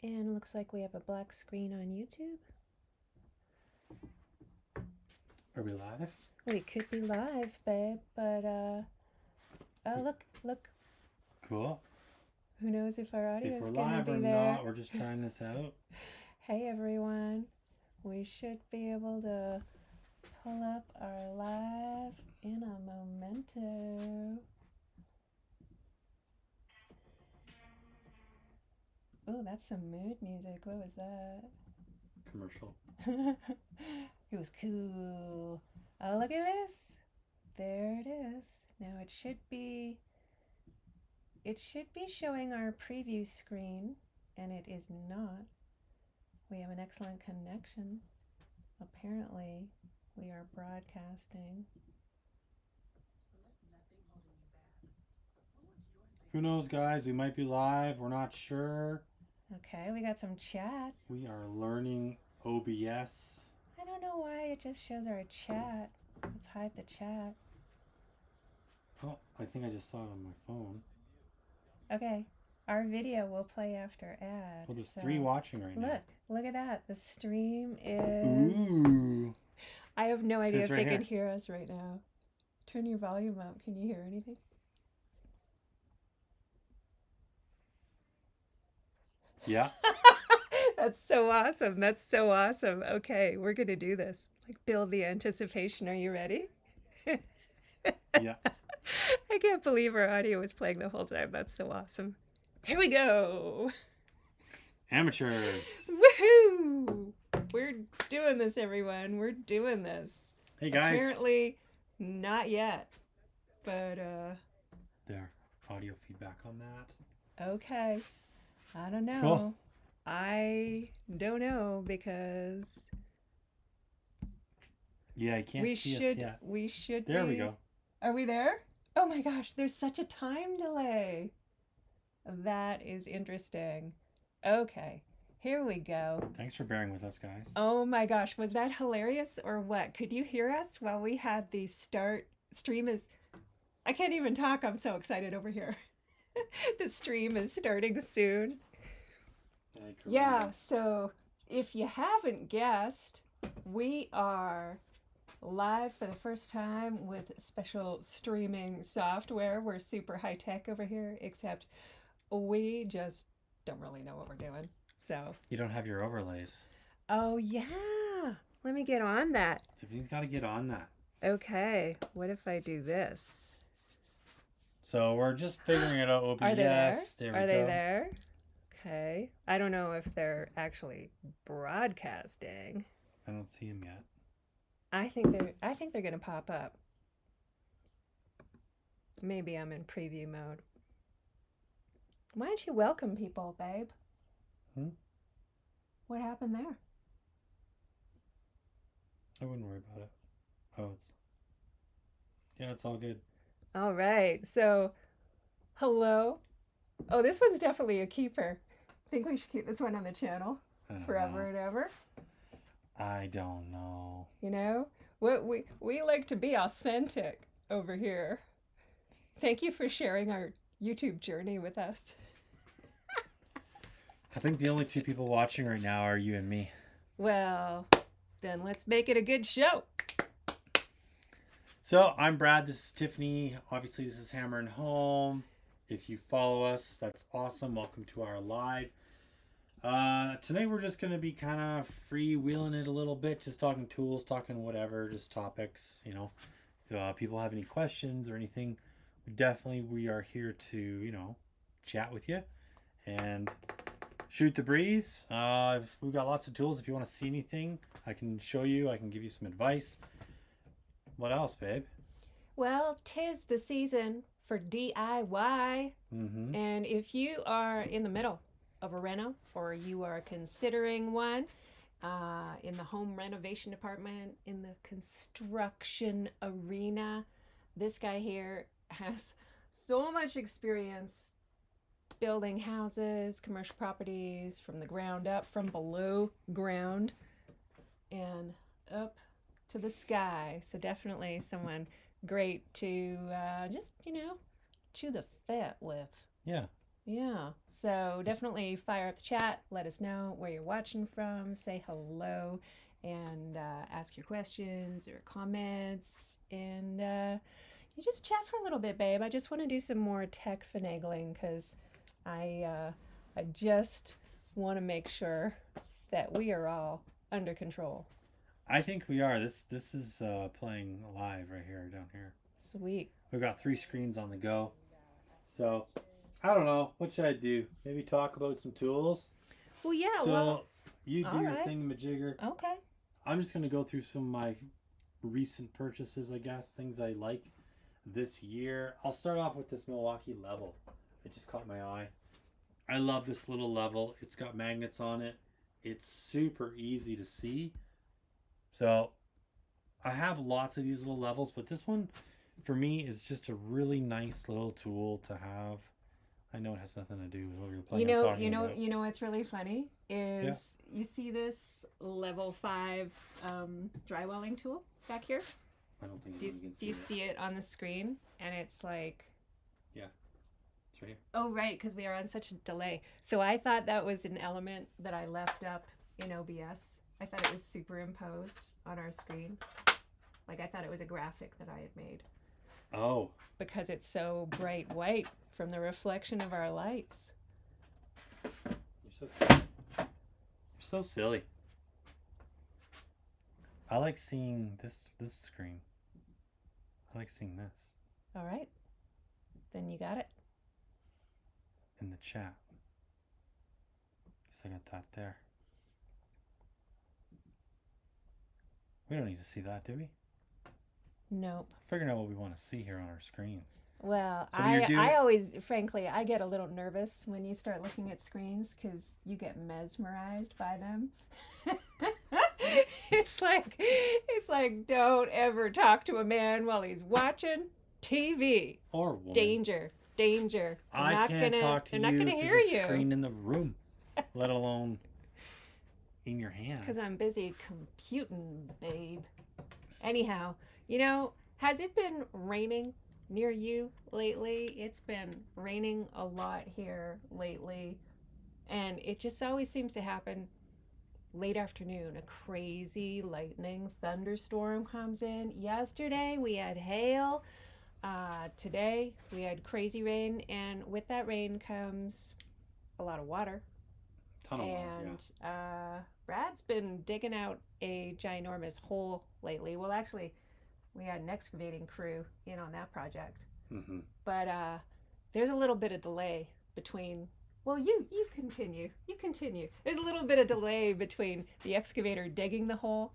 And it looks like we have a black screen on YouTube. Are we live? We could be live, babe, but oh, look. Cool. Who knows if our audio If is we're going to live be or there. not, we're just trying this out. Hey, everyone. We should be able to pull up our live in a momento. Oh, that's some mood music. What was that? Commercial. It was cool. Oh, look at this. There it is. Now it should be showing our preview screen, and it is not. We have an excellent connection. Apparently, we are broadcasting. Who knows, guys? We might be live. We're not sure. Okay, we got some chat. We are learning OBS. I don't know why it just shows our chat. Let's hide the chat. Oh, I think I just saw it on my phone. Okay, our video will play after ad. Well, there's 3 watching right now. Look at that. The stream is... Ooh. I have no idea if right they here. can hear us right now. Turn your volume up. Can you hear anything? Yeah. That's so awesome. That's so awesome. Okay, we're going to do this. Like, build the anticipation. Are you ready? Yeah. I can't believe our audio was playing the whole time. That's so awesome. Here we go. Amateurs. Woohoo! We're doing this, everyone. We're doing this. Hey, guys. Apparently, not yet. But, There. Audio feedback on that. okay. I don't know. Cool. I don't know because... Yeah, I can't see us yet. We should There be... we go. Are we there? Oh my gosh, there's such a time delay. That is interesting. Okay, here we go. Thanks for bearing with us, guys. Oh my gosh, was that hilarious or what? Could you hear us while we had the stream is... I can't even talk, I'm so excited over here. The stream is starting soon. Yeah, so if you haven't guessed, we are live for the first time with special streaming software. We're super high tech over here, except we just don't really know what we're doing. So You don't have your overlays. oh yeah, let me get on that. Tiffany's got to get on that. Okay, what if I do this? So we're just figuring it out. OBS. Are they there? There we Are go. they there? Okay. I don't know if they're actually broadcasting. I don't see him yet. I think they're gonna pop up. Maybe I'm in preview mode. Why don't you welcome people, babe? What happened there? I wouldn't worry about it. Oh, it's all good. All right. So, hello. Oh, this one's definitely a keeper. I think we should keep this one on the channel forever and ever. I don't know. You know, what we like to be authentic over here. Thank you for sharing our YouTube journey with us. I think the only 2 people watching right now are you and me. Well, then let's make it a good show. So I'm Brad. This is Tiffany. Obviously, this is Hammer and Home. If you follow us, that's awesome. Welcome to our live. Today we're just going to be kind of freewheeling it a little bit, just talking tools, talking whatever, just topics, you know. If people have any questions or anything, we are here to, chat with you and shoot the breeze. We've got lots of tools. If you want to see anything, I can show you. I can give you some advice. What else, babe? Well, 'tis the season for DIY. Mm-hmm. And if you are in the middle of a reno or you are considering one in the home renovation department, in the construction arena, this guy here has so much experience building houses, commercial properties from the ground up, from below ground and up to the sky. So definitely someone great to just, chew the fat with. Yeah. Yeah. So definitely fire up the chat. Let us know where you're watching from. Say hello and ask your questions or comments. And you just chat for a little bit, babe. I just want to do some more tech finagling because I just want to make sure that we are all under control. I think we are. This is playing live right here down here. Sweet. We've got 3 screens on the go. So I don't know. What should I do? Maybe talk about some tools. Well, yeah. So Well, you do all your right. thingamajigger. Okay. I'm just gonna go through some of my recent purchases, I guess, things I like this year. I'll start off with this Milwaukee level. It just caught my eye. I love this little level. It's got magnets on it. It's super easy to see. So I have lots of these little levels, but this one for me is just a really nice little tool to have. I know it has nothing to do with what you're planning on talking about. What's really funny Yeah, is you see this level 5 drywalling tool back here. I don't think Do you, anyone can do see you it. see it on the screen? And it's like, Yeah, it's right here. oh right, because we are on such a delay. So I thought that was an element that I left up in OBS. I thought it was superimposed on our screen. Like I thought it was a graphic that I had made Oh, because it's so bright white from the reflection of our lights. you're so silly. I like seeing this screen. I like seeing this All right, then you got it. in the chat. Guess I got that there. We don't need to see that, do we? Nope. Figuring out what we want to see here on our screens. Well, So you're doing. I always, frankly, I get a little nervous when you start looking at screens because you get mesmerized by them. It's like don't ever talk to a man while he's watching TV. Or woman. Danger, danger. I can't talk to they're you. not gonna There's hear a you. screen in the room, let alone in your hand. Because I'm busy computing, babe. Anyhow, has it been raining near you lately? It's been raining a lot here lately. And it just always seems to happen late afternoon. A crazy lightning thunderstorm comes in. Yesterday we had hail. Today we had crazy rain. And with that rain comes a lot of water. Ton of water, And Brad's been digging out a ginormous hole lately. Well, actually, we had an excavating crew in on that project. Mm-hmm. But there's a little bit of delay between. Well, you continue. You continue. There's a little bit of delay between the excavator digging the hole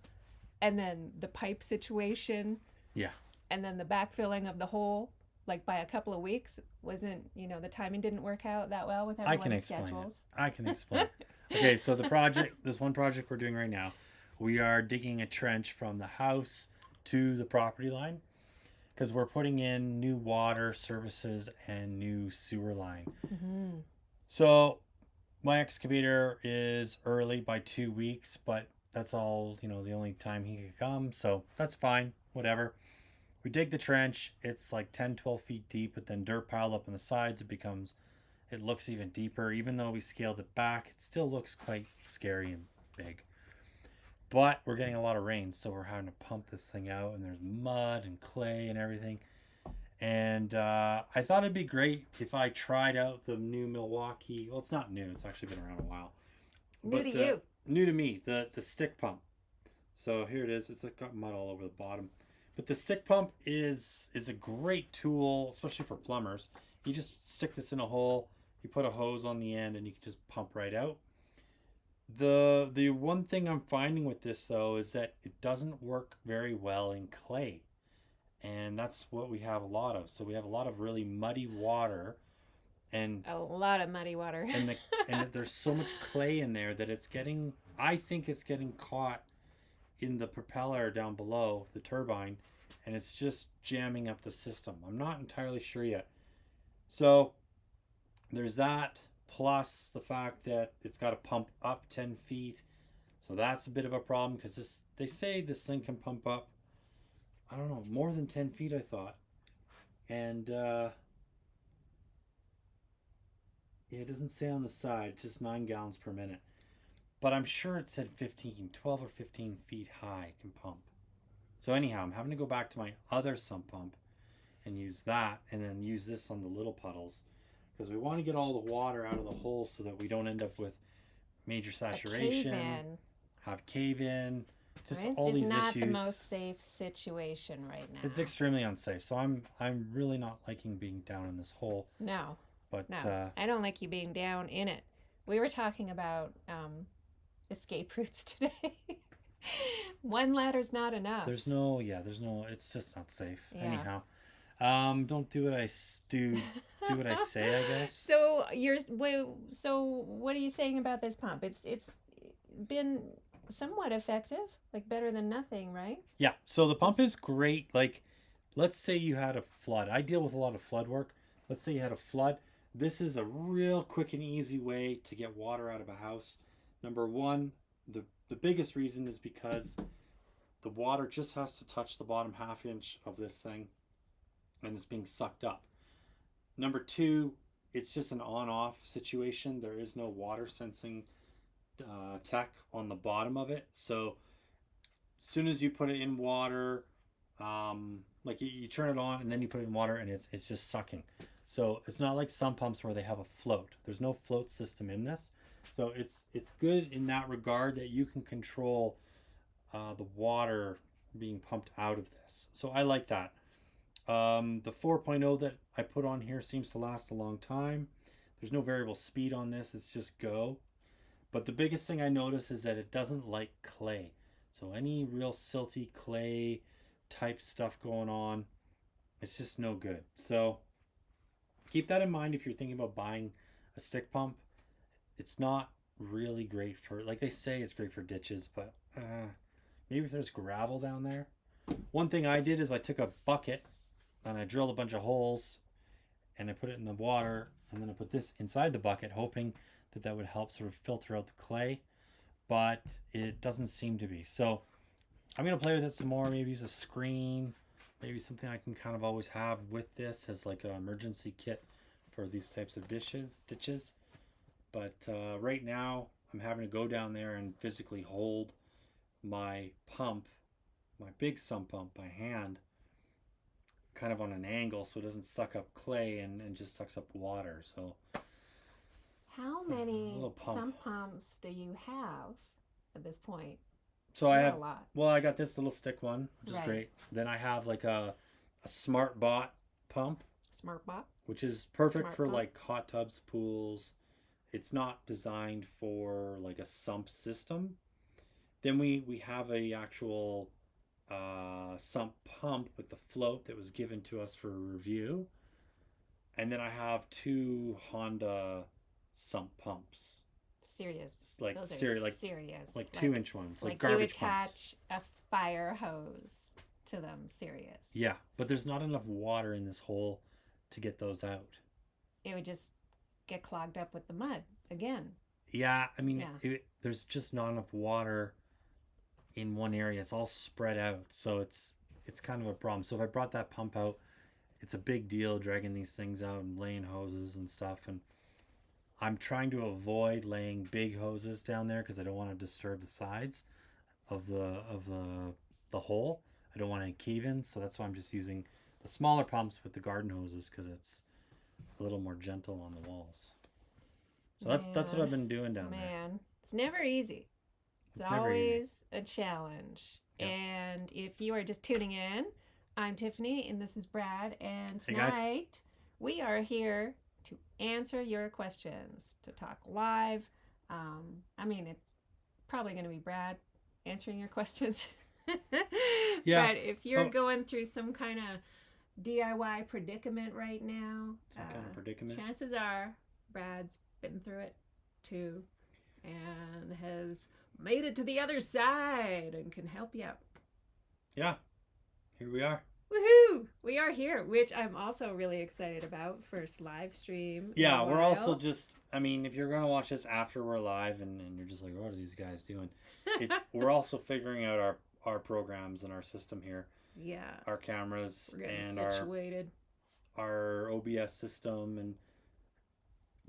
and then the pipe situation. Yeah. And then the backfilling of the hole, like by a couple of weeks, wasn't, the timing didn't work out that well with I can everyone's explain schedules. it. I can explain. Okay, so this one project we're doing right now, we are digging a trench from the house to the property line because we're putting in new water services and new sewer line. Mm-hmm. So my excavator is early by 2 weeks, but that's all, the only time he could come. So that's fine, whatever. We dig the trench. It's like 10, 12 feet deep, but then dirt piled up on the sides. It looks even deeper. Even though we scaled it back, it still looks quite scary and big. But we're getting a lot of rain, so we're having to pump this thing out, and there's mud and clay and everything. And I thought it'd be great if I tried out the new Milwaukee. Well, it's not new. It's actually been around a while. New to you. New to me, the stick pump. So here it is. It's got mud all over the bottom. But the stick pump is a great tool, especially for plumbers. You just stick this in a hole, you put a hose on the end, and you can just pump right out. The one thing I'm finding with this, though, is that it doesn't work very well in clay. And that's what we have a lot of. So we have a lot of really muddy water. And A lot of muddy water. and there's so much clay in there that I think it's getting caught in the propeller down below the turbine, and it's just jamming up the system. I'm not entirely sure yet. So there's that, plus the fact that it's got to pump up 10 feet. So that's a bit of a problem because they say this thing can pump up, I don't know, more than 10 feet, I thought. And it doesn't say on the side, just 9 gallons per minute. But I'm sure it said 12 or 15 feet high can pump. So anyhow, I'm having to go back to my other sump pump and use that, and then use this on the little puddles, because we want to get all the water out of the hole so that we don't end up with major saturation, have cave in, just Right? all It's these not issues. the most safe situation right now. It's extremely unsafe. So I'm really not liking being down in this hole. No, But no, I don't like you being down in it. We were talking about escape routes today. One ladder's not enough. there's no, it's just not safe. Yeah. Anyhow, don't do what I do what I say, I guess. So what are you saying about this pump? It's been somewhat effective, like better than nothing, right? Yeah, so the pump is great. Like, let's say you had a flood. I deal with a lot of flood work. Let's say you had a flood. This is a real quick and easy way to get water out of a house. Number one, the biggest reason is because the water just has to touch the bottom half inch of this thing and it's being sucked up. Number two, it's just an on-off situation. There is no water sensing tech on the bottom of it. So as soon as you put it in water, like you turn it on and then you put it in water and it's just sucking. So it's not like some pumps where they have a float. There's no float system in this. So it's good in that regard that you can control the water being pumped out of this. So I like that. The 4.0 that I put on here seems to last a long time. There's no variable speed on this. It's just go. But the biggest thing I notice is that it doesn't like clay. So any real silty clay type stuff going on, it's just no good. So keep that in mind if you're thinking about buying a stick pump. It's not really great for, like they say it's great for ditches, but maybe if there's gravel down there. One thing I did is I took a bucket and I drilled a bunch of holes and I put it in the water, and then I put this inside the bucket hoping that that would help sort of filter out the clay, but it doesn't seem to be. So I'm going to play with it some more, maybe use a screen, maybe something I can kind of always have with this as like an emergency kit for these types of ditches. But right now I'm having to go down there and physically hold my pump, my big sump pump, by hand, kind of on an angle so it doesn't suck up clay and just sucks up water. So how many sump pumps do you have at this point? So I have a lot. Well, I got this little stick one, which is Right. great. Then I have like a Smart Bot pump, Smart Bot, which is perfect Smart for Bot. like hot tubs, pools. It's not designed for like a sump system. Then we have a actual sump pump with the float that was given to us for review. And then I have 2 Honda sump pumps. serious. Like Those are serious, serious. like 2-inch ones, like you garbage attach pumps. a fire hose to them. Serious. Yeah, but there's not enough water in this hole to get those out. It would just get clogged up with the mud again. Yeah, I mean, Yeah. there's just not enough water in one area. It's all spread out, so it's kind of a problem. So if I brought that pump out, it's a big deal dragging these things out and laying hoses and stuff. And I'm trying to avoid laying big hoses down there because I don't want to disturb the sides of the hole. I don't want any cave-ins, so that's why I'm just using the smaller pumps with the garden hoses because it's a little more gentle on the walls. So that's what I've been doing down there. Man, it's never easy. It's never easy. always a challenge. Yeah. And if you are just tuning in, I'm Tiffany and this is Brad. And Hey, guys. tonight we are here to answer your questions, to talk live. I mean, it's probably going to be Brad answering your questions. Yeah. But if you're going through some kind of DIY predicament right now, Some kind of predicament. chances are Brad's been through it too and has made it to the other side and can help you out. Yeah, here we are. Woohoo! We are here, which I'm also really excited about. First live stream. in Yeah, a we're also while. just, I mean, if you're going to watch this after we're live and you're just like, what are these guys doing? We're also figuring out our programs and our system here, Yeah. our cameras We're getting and situated. our OBS system. And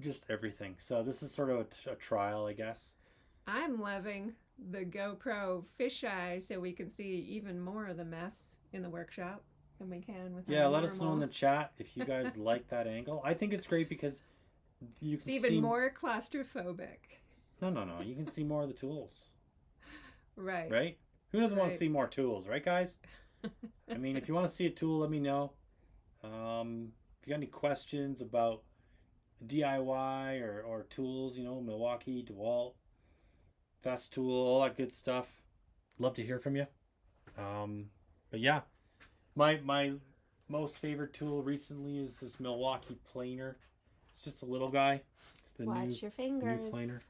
just everything. So this is sort of a trial, I guess. I'm loving the GoPro fisheye so we can see even more of the mess in the workshop than we can with Yeah, our let us know in the normal. chat if you guys like that angle. I think it's great because you It's can even see. more claustrophobic. No, no, no. You can see more of the tools, Right, right? Who doesn't want to right. see more tools, right, guys? I mean, if you want to see a tool, let me know. If you got any questions about DIY or tools, Milwaukee, DeWalt, Festool, all that good stuff. Love to hear from you. Um, but yeah, my most favorite tool recently is this Milwaukee planer. It's just a little guy. It's the Watch your new planer. fingers.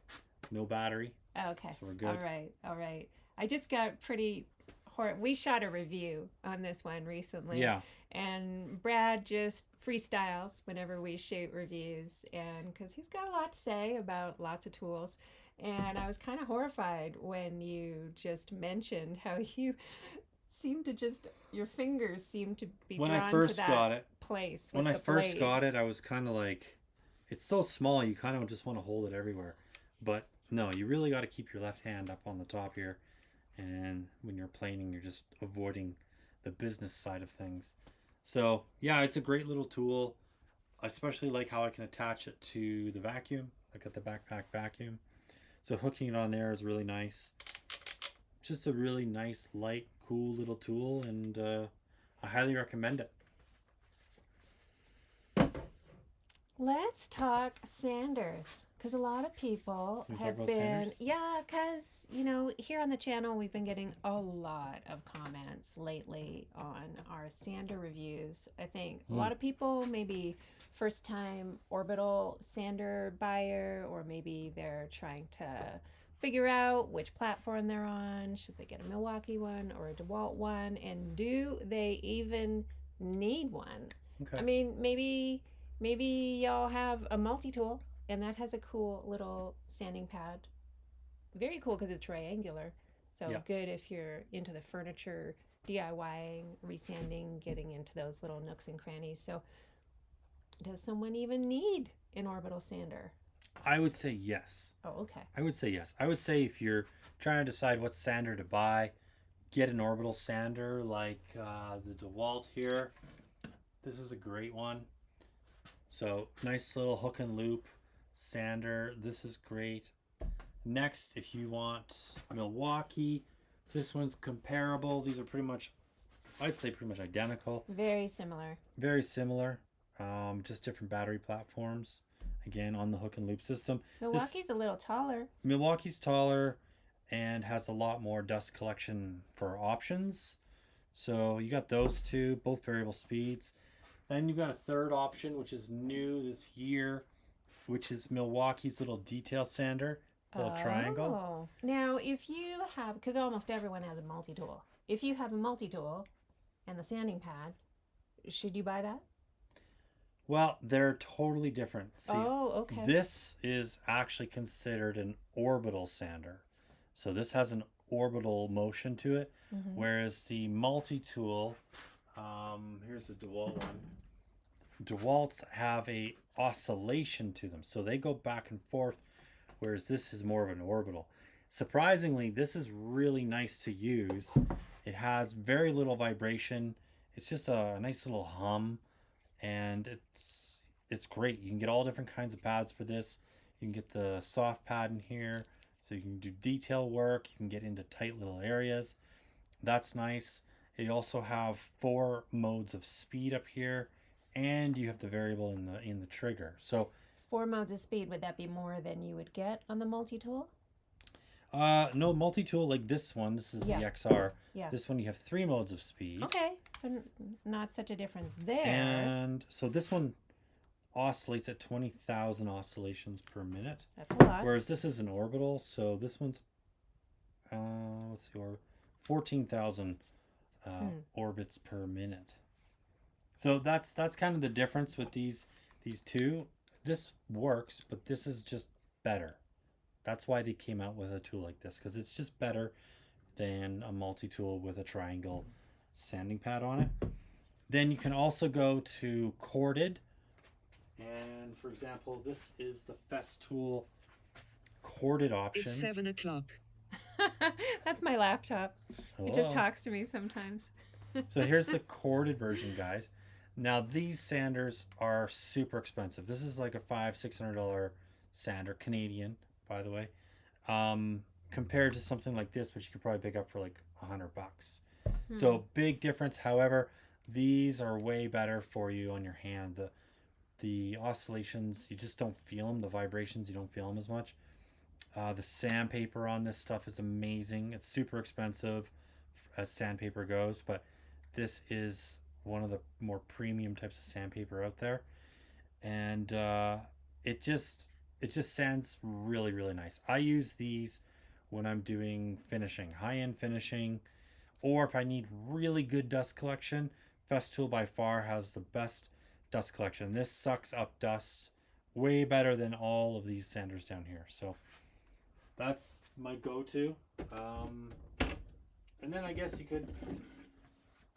No battery, Okay. so we're All good. right. All right. I just got pretty we shot a review on this one recently, Yeah. and Brad just freestyles whenever we shoot reviews, and because he's got a lot to say about lots of tools. And I was kind of horrified when you just mentioned how you seem to just your fingers seem to be When I drawn to first that got it, place when with I the first blade. got it, I was kind of like, it's so small, you kind of just want to hold it everywhere. But no, you really got to keep your left hand up on the top here. And when you're planing, you're just avoiding the business side of things. So yeah, it's a great little tool. I especially like how I can attach it to the vacuum. I've got the backpack vacuum. So hooking it on there is really nice. Just a really nice, light, cool little tool, and I highly recommend it. Let's talk sanders because a lot of people Can we talk have about been, Sanders? yeah, because, here on the channel, we've been getting a lot of comments lately on our sander reviews. I think a Mm. lot of people, maybe first time orbital sander buyer, or maybe they're trying to figure out which platform they're on. Should they get a Milwaukee one or a DeWalt one? And do they even need one? I Okay. mean, maybe y'all have a multi-tool and that has a cool little sanding pad. Very cool because it's triangular. So Yeah. good if you're into the furniture, DIYing, resanding, getting into those little nooks and crannies. So does someone even need an orbital sander? I would say yes. Oh, okay. I would say yes. I would say if you're trying to decide what sander to buy, get an orbital sander like the DeWalt here. This is a great one. So nice little hook and loop sander. This is great. Next, if you want Milwaukee, this one's comparable. These are pretty much, I'd say pretty much identical. Very similar. Very similar. Just different battery platforms. Again, on the hook and loop system. This Milwaukee's a little taller. Milwaukee's taller and has a lot more dust collection for options. So you got those two, both variable speeds. Then you've got a third option, which is new this year, which is Milwaukee's little detail sander, little triangle. Oh. Now, if you have, because almost everyone has a multi tool, if you have a multi tool and the sanding pad, should you buy that? Well, they're totally different. See, Oh, okay. this is actually considered an orbital sander. So this has an orbital motion to it, Mm-hmm. whereas the multi-tool, here's the DeWalt one. DeWalt's have a oscillation to them, so they go back and forth, whereas this is more of an orbital. Surprisingly, this is really nice to use. It has very little vibration. It's just a nice little hum, and it's great. You can get all different kinds of pads for this. You can get the soft pad in here, so you can do detail work. You can get into tight little areas. That's nice. You also have 4 modes of speed up here, and you have the variable in the trigger. So 4 modes of speed, would that be more than you would get on the multi tool? no, multi-tool like this one. This is Yeah. the XR. Yeah. This one you have 3 modes of speed. Okay, so not such a difference there. And so this one oscillates at 20,000 oscillations per minute. That's a lot. Whereas this is an orbital, so this one's let's see, or 14,000 orbits per minute. So that's kind of the difference with these two. This works, but this is just better. That's why they came out with a tool like this, because it's just better than a multi-tool with a triangle sanding pad on it. Then you can also go to corded And for example, this is the Festool corded option. It's 7 o'clock. That's my laptop. It just Oh. talks to me sometimes. So here's the corded version, guys. Now these sanders are super expensive. This is like a $500-$600 sander, Canadian, by the way, compared to something like this, which you could probably pick up for like $100. So big difference. However, these are way better for you on your hand. The oscillations, you just don't feel them. The vibrations, you don't feel them as much. The sandpaper on this stuff is amazing. It's super expensive as sandpaper goes, but this is one of the more premium types of sandpaper out there, and it just sands really, really nice. I use these when I'm doing finishing, high-end finishing, or if I need really good dust collection. Festool by far has the best dust collection. This sucks up dust way better than all of these sanders down here. So that's my go-to. And then I guess you could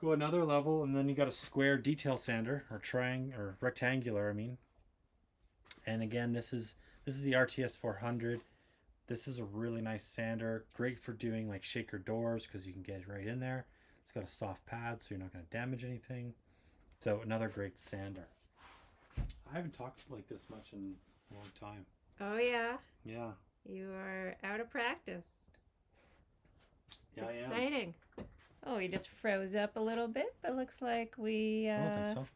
go another level, and then you got a square detail sander, or rectangular, I mean. And again, this is the RTS 400. This is a really nice sander, great for doing like shaker doors because you can get it right in there. It's got a soft pad, so you're not going to damage anything. So another great sander. I haven't talked like this much in a long time. Oh, yeah. Yeah. You are out of practice. Yeah, It's I am. exciting. Oh, we just froze up a little bit, but looks like we... I don't think so.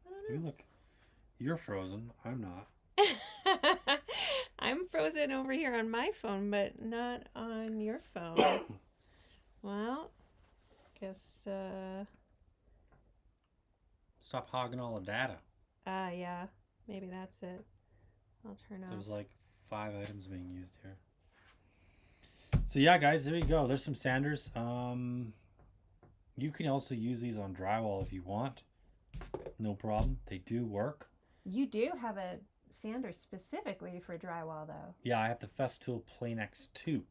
I don't You know. look, you're frozen. I'm not. I'm frozen over here on my phone, but not on your phone. Well, guess, Stop hogging all the data. yeah, maybe that's it. I'll turn off. There's like 5 items being used here. So yeah, guys, there you go. There's some sanders. You can also use these on drywall if you want. No problem. They do work. You do have a sander specifically for drywall, though. Yeah, I have the Festool Plane X2,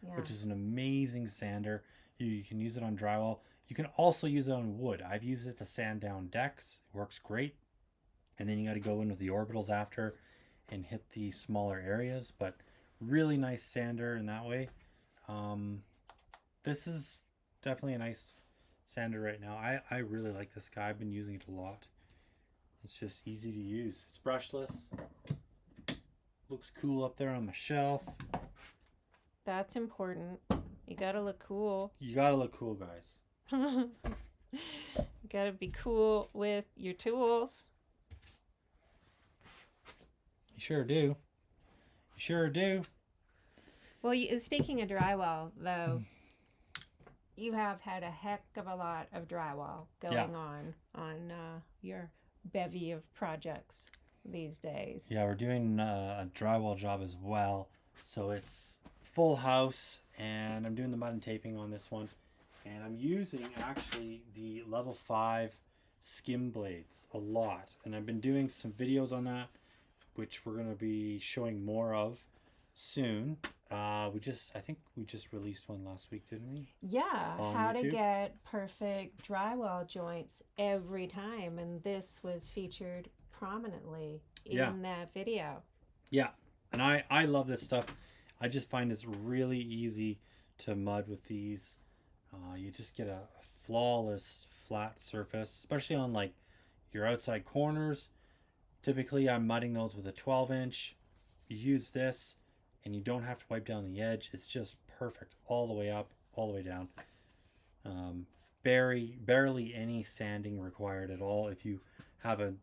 Yeah. which is an amazing sander. You can use it on drywall. You can also use it on wood. I've used it to sand down decks. It works great. And then you got to go in with the orbitals after and hit the smaller areas. But really nice sander in that way. This is definitely a nice sander right now. I really like this guy. I've been using it a lot. It's just easy to use. It's brushless. Looks cool up there on my shelf. That's important. You gotta look cool. You gotta look cool, guys. You gotta be cool with your tools. You sure do. You sure do. Well, speaking of drywall, though, you have had a heck of a lot of drywall going on your bevy of projects these days. Yeah, we're doing a drywall job as well. So it's full house, and I'm doing the mud and taping on this one. And I'm using actually the level 5 skim blades a lot. And I've been doing some videos on that, which we're going to be showing more of soon. I think we just released one last week, didn't we? Yeah, On how to YouTube? get perfect drywall joints every time. And this was featured prominently in Yeah. that video. Yeah, and I love this stuff. I just find it's really easy to mud with these. You just get a flawless flat surface, especially on like your outside corners. Typically I'm mudding those with a 12-inch. You use this and you don't have to wipe down the edge. It's just perfect all the way up, all the way down. Barely any sanding required at all if you have a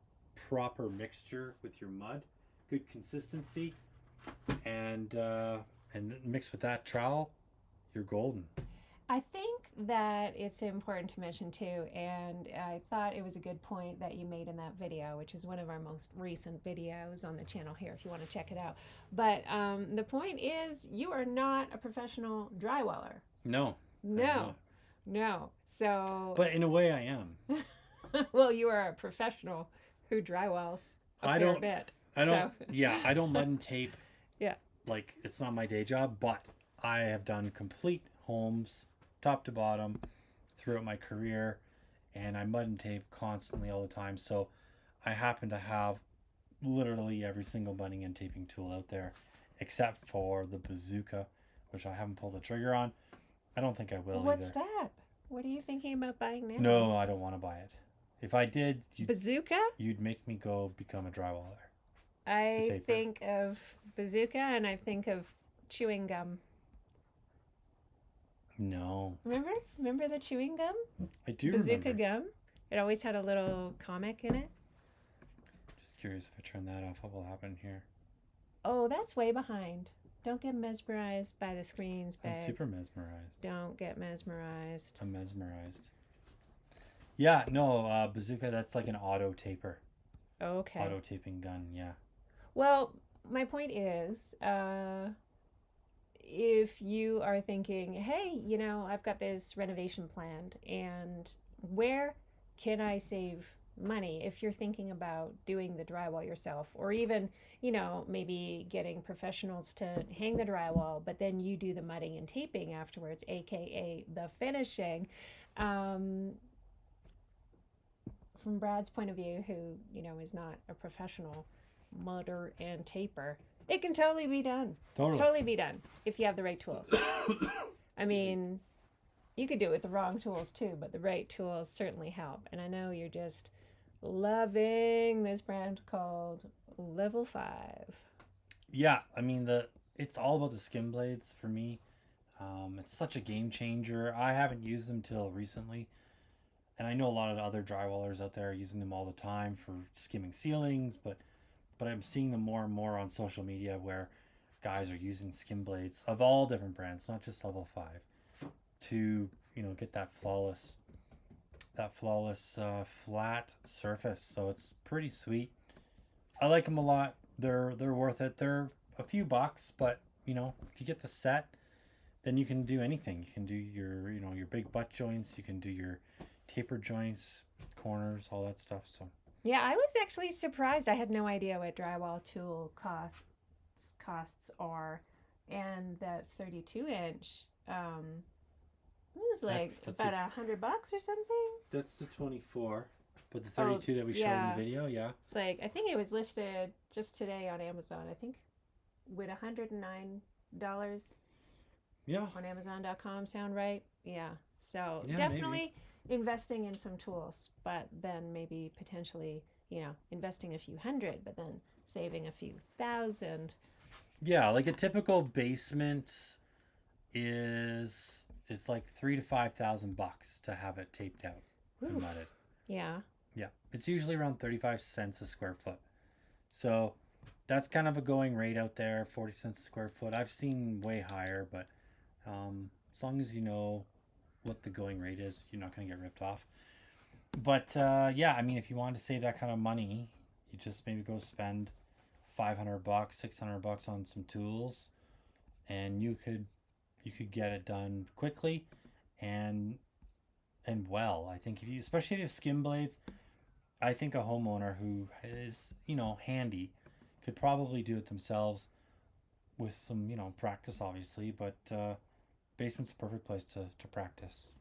proper mixture with your mud, good consistency, and mix with that trowel, you're golden. I think that it's important to mention too, and I thought it was a good point that you made in that video, which is one of our most recent videos on the channel here if you want to check it out. But the point is, you are not a professional drywaller. No. No. So, But in a way I am. well, you are a professional who drywalls a fair bit. I don't, So. yeah, I don't mud and tape. Yeah. Like, it's not my day job, but I have done complete homes, top to bottom, throughout my career, and I mud and tape constantly all the time. So I happen to have literally every single butting and taping tool out there, except for the bazooka, which I haven't pulled the trigger on. I don't think I will What's either. that? What are you thinking about buying now? No, I don't want to buy it. If I did, Bazooka? you'd make me go become a drywaller. I think of bazooka and I think of chewing gum. No. Remember the chewing gum? I do Bazooka remember. gum? It always had a little comic in it. Just curious if I turn that off, what will happen here? Oh, that's way behind. Don't get mesmerized by the screens, babe. I'm super mesmerized. Don't get mesmerized. I'm mesmerized. Yeah, no, bazooka, that's like an auto taper. Okay. Auto taping gun, yeah. Well, my point is, if you are thinking, hey, I've got this renovation planned, and where can I save money? If you're thinking about doing the drywall yourself, or even, maybe getting professionals to hang the drywall, but then you do the mudding and taping afterwards, aka the finishing. From Brad's point of view, who, is not a professional mudder and taper, it can totally be done. Totally be done if you have the right tools. I mean, you could do it with the wrong tools too, but the right tools certainly help. And I know you're just loving this brand called Level 5. Yeah, I mean, it's all about the skim blades for me. It's such a game changer. I haven't used them till recently. And I know a lot of other drywallers out there are using them all the time for skimming ceilings, but I'm seeing them more and more on social media where guys are using skim blades of all different brands, not just Level 5, to get that flawless flat surface. So it's pretty sweet. I like them a lot. They're worth it. They're a few bucks, but if you get the set, then you can do anything. You can do your your big butt joints. You can do your taper joints, corners, all that stuff. So yeah, I was actually surprised. I had no idea what drywall tool costs are, and that 32-inch was like that's about $100 or something. That's the 24, but the 32 that we showed in the video, yeah. It's like, I think it was listed just today on Amazon. I think would $109 on Amazon.com sound right? Yeah. So yeah, definitely investing in some tools, but then maybe potentially, investing a few hundred, but then saving a few thousand. Yeah, like a typical basement is like $3,000 to $5,000 to have it taped out and mudded. Yeah. Yeah, it's usually around 35 cents a square foot. So that's kind of a going rate out there, 40 cents a square foot. I've seen way higher, but as long as you know what the going rate is, you're not going to get ripped off. But yeah, I mean, if you want to save that kind of money, you just maybe go spend $500, $600 on some tools, and you could get it done quickly and well. I think especially if you have skim blades, I think a homeowner who is handy could probably do it themselves with some practice, obviously. But basement's the perfect place to practice.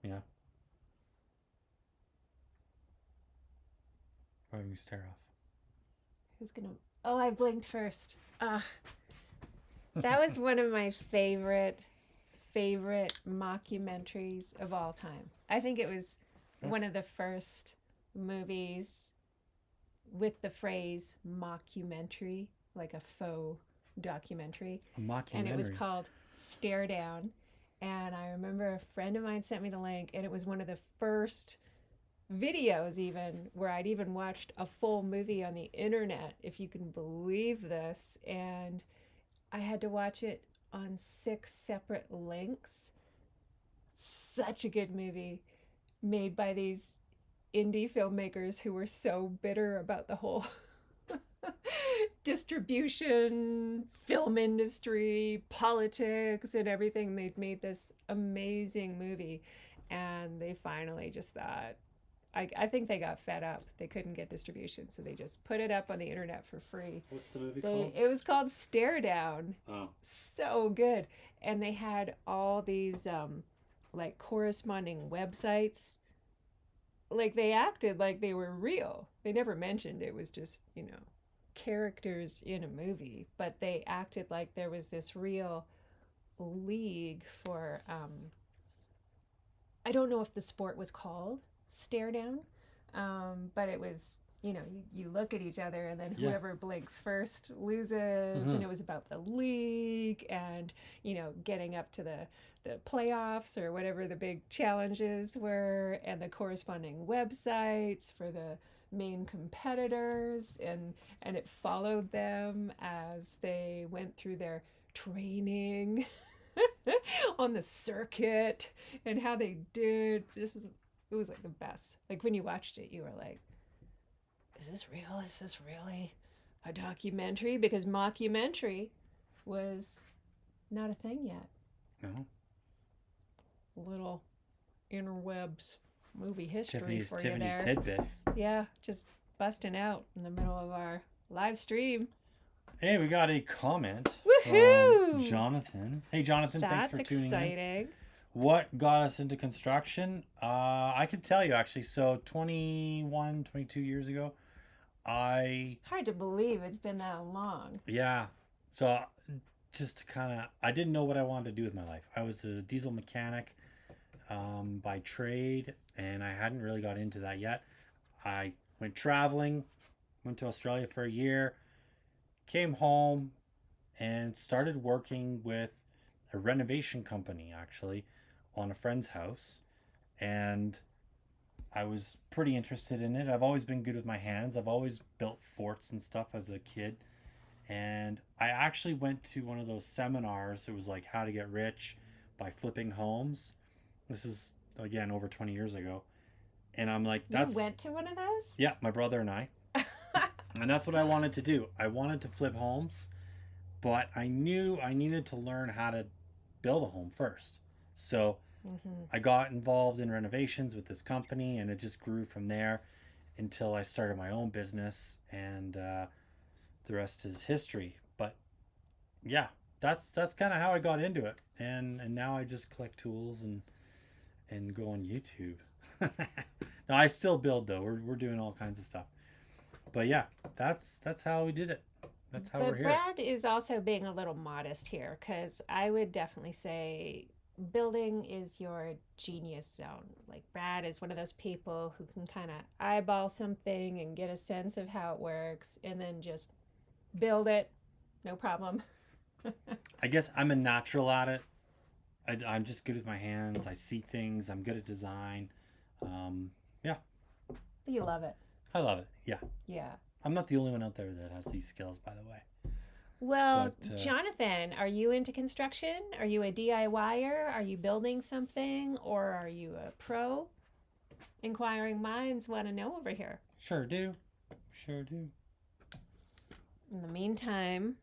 Yeah. Why don't we stare off? Who's gonna? Oh, I blinked first. That was one of my favorite mockumentaries of all time. I think it was one of the first movies with the phrase mockumentary, like a faux documentary. A mockumentary. And it was called Stare Down. And I remember a friend of mine sent me the link, and it was one of the first videos even where I'd even watched a full movie on the internet, if you can believe this. And I had to watch it on 6 separate links. Such a good movie, made by these indie filmmakers who were so bitter about the whole distribution, film industry, politics, and everything. They'd made this amazing movie, and they finally just thought, I think they got fed up. They couldn't get distribution, so they just put it up on the internet for free. What's the movie called? It was called Stare Down. Oh. So good. And they had all these like corresponding websites like they acted like they were real. They never mentioned it was just, characters in a movie, but they acted like there was this real league for I don't know if the sport was called stare down, but it was, you look at each other and then Yeah. whoever blinks first loses. And it was about the league and, getting up to the playoffs or whatever the big challenges were, and the corresponding websites for the main competitors, and it followed them as they went through their training on the circuit and how they did. It was like the best. Like when you watched it, you were like, is this real? Is this really a documentary? Because mockumentary was not a thing yet. No. Little interwebs movie history Tiffany's for you there. tidbits. Yeah, just busting out in the middle of our live stream. Hey, we got a comment Woohoo! from Jonathan. Hey, Jonathan, thanks for tuning in. That's exciting. What got us into construction? I can tell you, actually. So 21, 22 years ago, Hard to believe it's been that long. Yeah. So just I didn't know what I wanted to do with my life. I was a diesel mechanic by trade, and I hadn't really got into that yet. I went traveling, went to Australia for a year, came home, and started working with a renovation company, actually, on a friend's house. And I was pretty interested in it. I've always been good with my hands. I've always built forts and stuff as a kid. And I actually went to one of those seminars. It was like How to Get Rich by Flipping Homes. This is, again, over 20 years ago. And I'm like, You went to one of those? Yeah, my brother and I. And that's what I wanted to do. I wanted to flip homes, but I knew I needed to learn how to build a home first. So I got involved in renovations with this company, and it just grew from there until I started my own business, and the rest is history. But yeah, that's kind of how I got into it, and now I just collect tools and go on YouTube. No, I still build though. We're doing all kinds of stuff. But yeah, that's how we did it. That's how we're here. Brad is also being a little modest here, because I would definitely say building is your genius zone. Like Brad is one of those people who can kind of eyeball something and get a sense of how it works and then just build it, no problem. I guess I'm a natural at it. I'm just good with my hands. I see things. I'm good at design. Yeah. You love it. I love it. Yeah. Yeah. I'm not the only one out there that has these skills, by the way. Well, Jonathan, are you into construction? Are you a DIY-er? Are you building something? Or are you a pro? Inquiring minds want to know over here. Sure do. Sure do. In the meantime,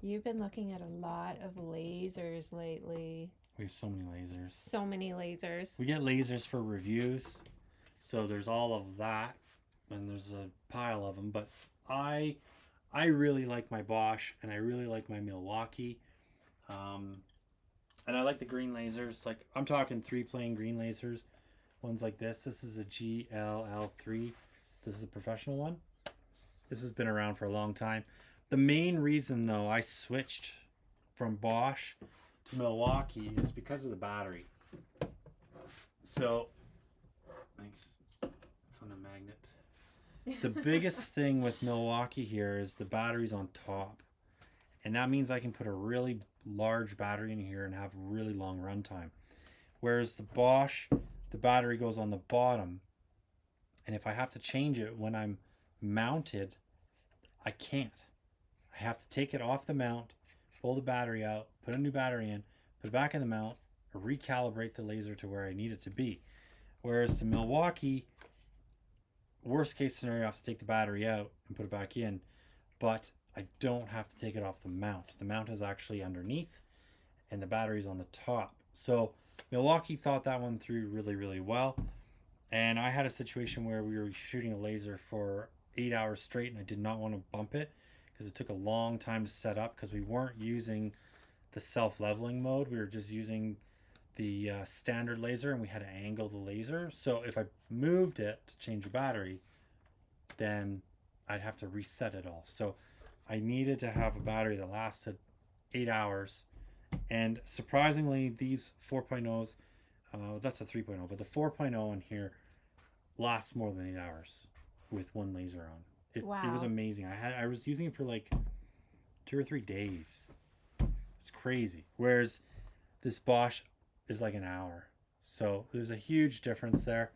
you've been looking at a lot of lasers lately. We have so many lasers. So many lasers. We get lasers for reviews. So there's all of that. And there's a pile of them. But I really like my Bosch, and I really like my Milwaukee. And I like the green lasers. Like, I'm talking 3-plane green lasers. Ones like this. This is a GLL3. This is a professional one. This has been around for a long time. The main reason, though, I switched from Bosch to Milwaukee is because of the battery. So, thanks. It's on a magnet. The biggest thing with Milwaukee here is the battery's on top. And that means I can put a really large battery in here and have really long runtime. Whereas the Bosch, the battery goes on the bottom. And if I have to change it when I'm mounted, I can't. I have to take it off the mount, pull the battery out, put a new battery in, put it back in the mount, recalibrate the laser to where I need it to be. Whereas the Milwaukee, worst case scenario, I have to take the battery out and put it back in, but I don't have to take it off the mount. The mount is actually underneath and the battery's on the top. So Milwaukee thought that one through really, really well. And I had a situation where we were shooting a laser for 8 hours straight, and I did not want to bump it because it took a long time to set up, because we weren't using the self-leveling mode. We were just using the standard laser, and we had to angle the laser. So if I moved it to change the battery, then I'd have to reset it all. So I needed to have a battery that lasted 8 hours. And surprisingly, these 4.0s, that's a 3.0, but the 4.0 in here lasts more than 8 hours with one laser on. It was Wow. amazing. I was using it for like 2 or 3 days. It's crazy. Whereas this Bosch is like an hour. So there's a huge difference there.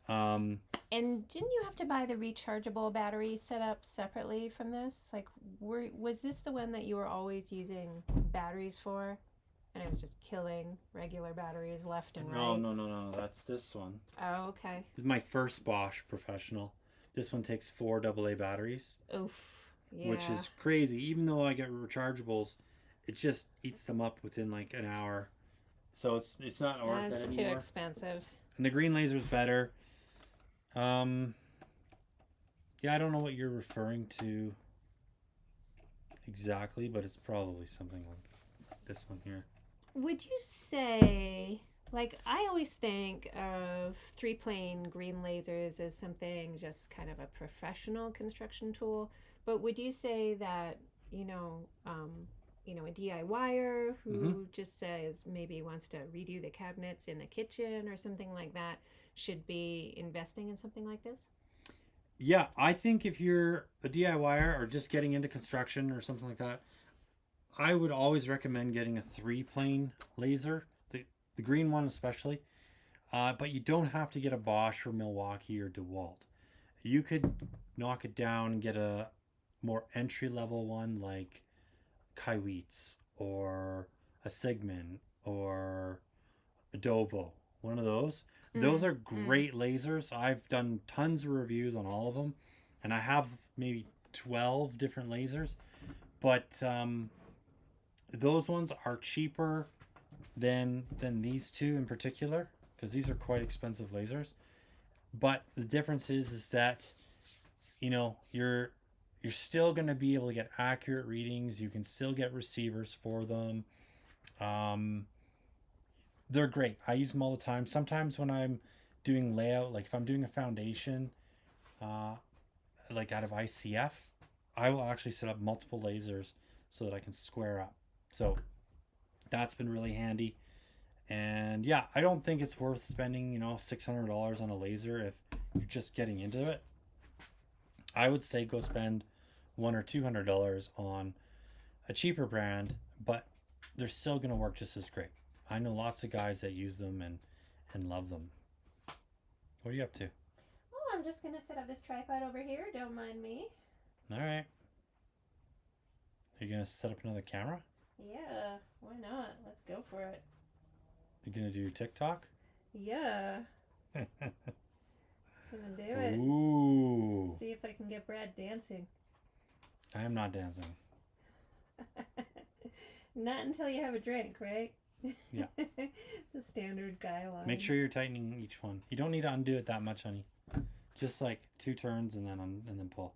And didn't you have to buy the rechargeable battery set up separately from this? Like, was this the one that you were always using batteries for? And it was just killing regular batteries left and right? No. That's this one. Oh, okay. This is my first Bosch professional. This one takes 4 AA batteries. Oof. Yeah. Which is crazy. Even though I get rechargeables, it just eats them up within like an hour. So it's not worth it anymore. That's too expensive. And the green laser's better. Yeah, I don't know what you're referring to exactly, but it's probably something like this one here. Would you say, like, I always think of 3-plane green lasers as something just kind of a professional construction tool, but would you say that, a DIY-er who just says maybe wants to redo the cabinets in the kitchen or something like that should be investing in something like this? Yeah, I think if you're a DIYer or just getting into construction or something like that, I would always recommend getting a 3-plane laser, the green one especially. But you don't have to get a Bosch or Milwaukee or DeWalt. You could knock it down and get a more entry-level one like Kaiwitz or a Sigmund or a Dovo. One of those. Those are great lasers. I've done tons of reviews on all of them, and I have maybe 12 different lasers. But those ones are cheaper than these two in particular, because these are quite expensive lasers. But the difference is that you're still going to be able to get accurate readings. You can still get receivers for them. They're great. I use them all the time. Sometimes when I'm doing layout, like if I'm doing a foundation, like out of ICF, I will actually set up multiple lasers so that I can square up. So that's been really handy. And yeah, I don't think it's worth spending, $600 on a laser if you're just getting into it. I would say go spend $100 or $200 on a cheaper brand, but they're still going to work just as great. I know lots of guys that use them and love them. What are you up to? Oh, I'm just going to set up this tripod over here. Don't mind me. All right. Are you going to set up another camera? Yeah, why not? Let's go for it. You going to do your TikTok? Yeah. Gonna do it. Ooh. See if I can get Brad dancing. I am not dancing. Not until you have a drink, right? Yeah. The standard guy line. Make sure you're tightening each one. You don't need to undo it that much, honey. Just like 2 turns and then pull.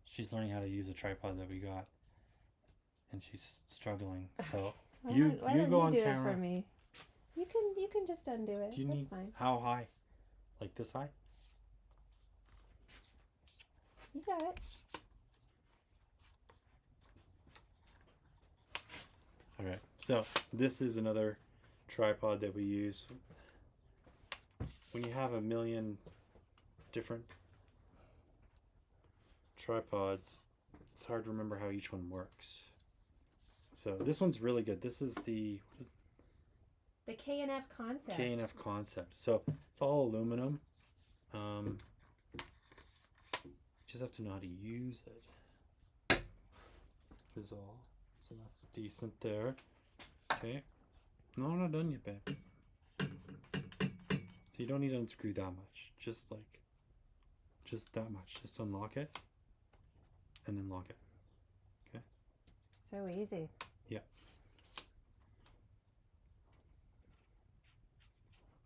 She's learning how to use a tripod that we got, and she's struggling. So Why you don't go on do camera. it for me. You can just undo it. Do you That's need fine. how high? Like this high? You got it. All right. So this is another tripod that we use. When you have a million different tripods, it's hard to remember how each one works. So this one's really good. This is the K&F concept. K&F concept. So it's all aluminum. Just have to know how to use it. Is all. So that's decent there. Okay. No, I'm not done yet, babe. So you don't need to unscrew that much. Just that much. Just unlock it and then lock it. Okay. So easy. Yeah.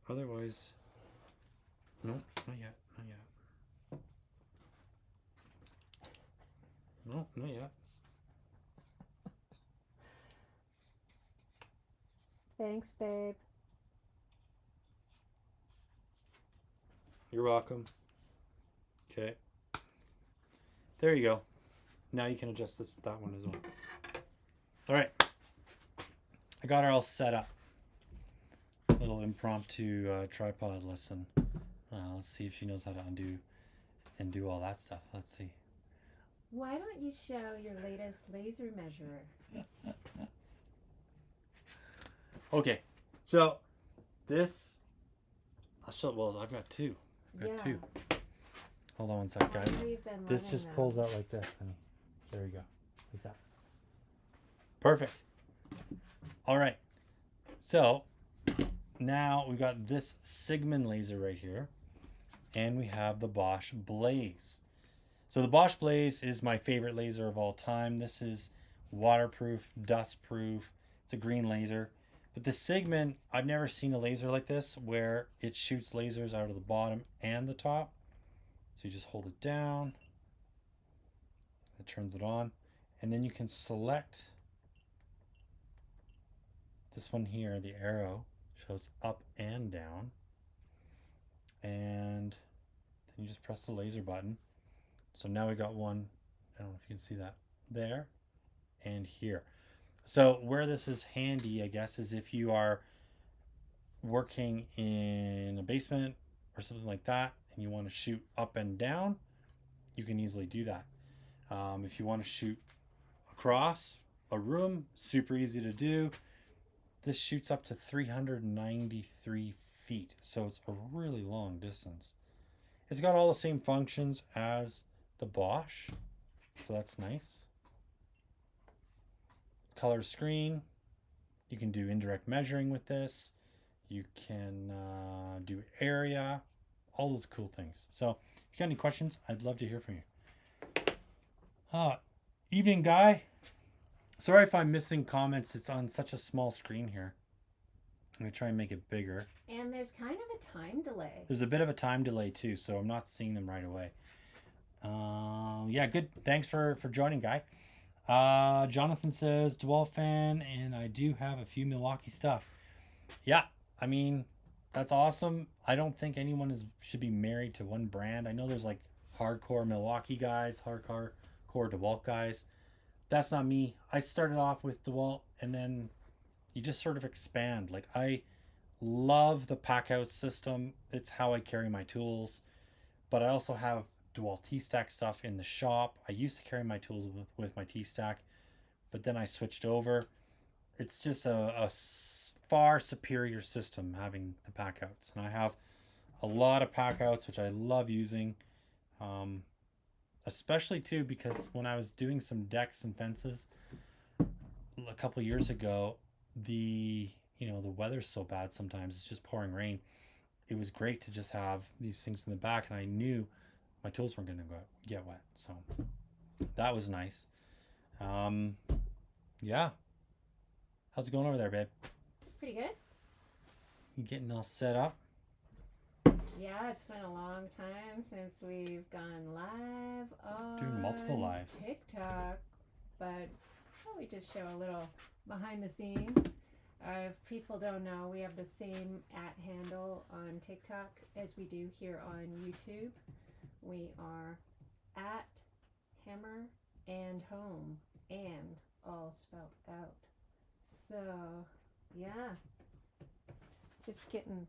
Otherwise, no, not yet. Not yet. No, not yet. Thanks, babe. You're welcome. Okay. There you go. Now you can adjust that one as well. All right. I got her all set up. Little impromptu tripod lesson. Let's see if she knows how to undo and do all that stuff. Let's see. Why don't you show your latest laser measurer? Okay. So this I'll show. Well, I've got two. I've got two. Hold on one sec, guys. This just pulls out like this, honey. There you go. Like that. Perfect. All right. So now we've got this Sigmund laser right here. And we have the Bosch Blaze. So the Bosch Blaze is my favorite laser of all time. This is waterproof, dustproof. It's a green laser. But the Sigmund, I've never seen a laser like this where it shoots lasers out of the bottom and the top. So you just hold it down. It turns it on. And then you can select this one here. The arrow shows up and down. And then you just press the laser button. So now we got one, I don't know if you can see that, there and here. So where this is handy, I guess, is if you are working in a basement or something like that and you want to shoot up and down, you can easily do that. If you want to shoot across a room, super easy to do. This shoots up to 393 feet, so it's a really long distance. It's got all the same functions as the Bosch, so that's nice. Color screen. You can do indirect measuring with this. You can do area, all those cool things. So if you got any questions, I'd love to hear from you. Evening, Guy. Sorry if I'm missing comments. It's on such a small screen here. I'm going to try and make it bigger. And there's kind of a time delay. There's a bit of a time delay too, so I'm not seeing them right away. Yeah, good. Thanks for joining, Guy. Jonathan says, DeWalt fan, and I do have a few Milwaukee stuff. Yeah, I mean, that's awesome. I don't think anyone should be married to one brand. I know there's like hardcore Milwaukee guys, hardcore DeWalt guys. That's not me. I started off with DeWalt, and then you just sort of expand. Like, I love the pack out system. It's how I carry my tools. But I also have DeWalt T-Stack stuff in the shop. I used to carry my tools with my T-Stack, but then I switched over. It's just a far superior system having the pack outs. And I have a lot of pack outs, which I love using. Especially too, because when I was doing some decks and fences a couple years ago, the weather's so bad sometimes, it's just pouring rain. It was great to just have these things in the back, and I knew my tools weren't going to get wet, so that was nice. Yeah, how's it going over there, babe? Pretty good. You getting all set up? Yeah, it's been a long time since we've gone live on Doing multiple lives. TikTok, but we just show a little behind the scenes. If people don't know, we have the same @handle on TikTok as we do here on YouTube. We are @hammer and home, and all spelled out. So yeah, just getting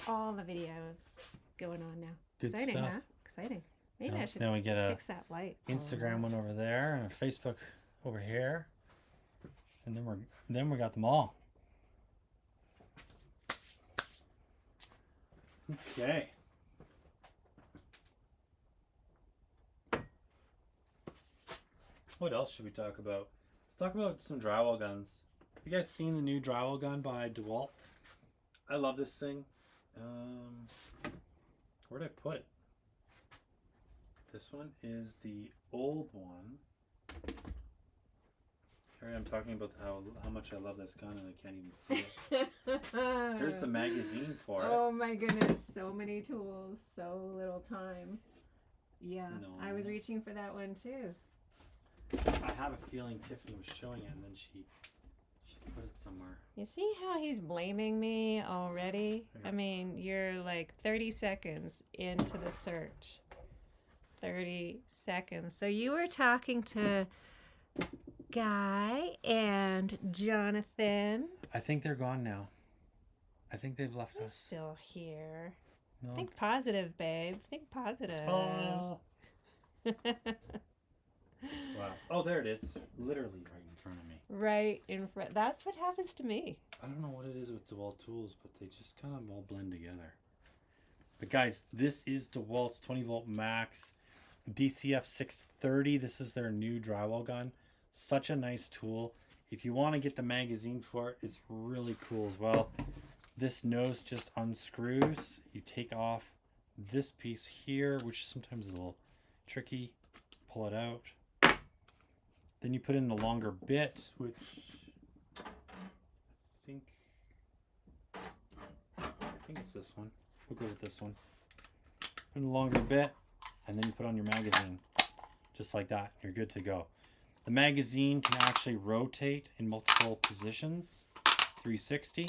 all the videos going on now. Good Exciting, stuff. huh? Exciting. Maybe I should now we get a fix that light. Instagram one over there and a Facebook over here, and then we got them all. Okay. What else should we talk about? Let's talk about some drywall guns. Have you guys seen the new drywall gun by DeWalt? I love this thing. Where'd I put it? This one is the old one. Here I'm talking about how much I love this gun, and I can't even see it. Here's the magazine for it. Oh my goodness, so many tools, so little time. Yeah, No. I was reaching for that one too. I have a feeling Tiffany was showing it, and then she put it somewhere. You see how he's blaming me already? Yeah. I mean, you're like 30 seconds into the search. 30 seconds. So you were talking to Guy and Jonathan. I think they're gone now. I think they've left They're us. still here. No. Think positive, babe. Think positive. Oh. Wow. Oh, there it is. Literally right in front of me. Right in front. That's what happens to me. I don't know what it is with DeWalt tools, but they just kind of all blend together. But guys, this is DeWalt's 20 volt max DCF 630. This is their new drywall gun. Such a nice tool. If you want to get the magazine for it, it's really cool as well. This nose just unscrews. You take off this piece here, which sometimes is a little tricky. Pull it out. Then you put in the longer bit, which I think it's this one. We'll go with this one. Put in the longer bit, and then you put on your magazine. Just like that. You're good to go. The magazine can actually rotate in multiple positions, 360.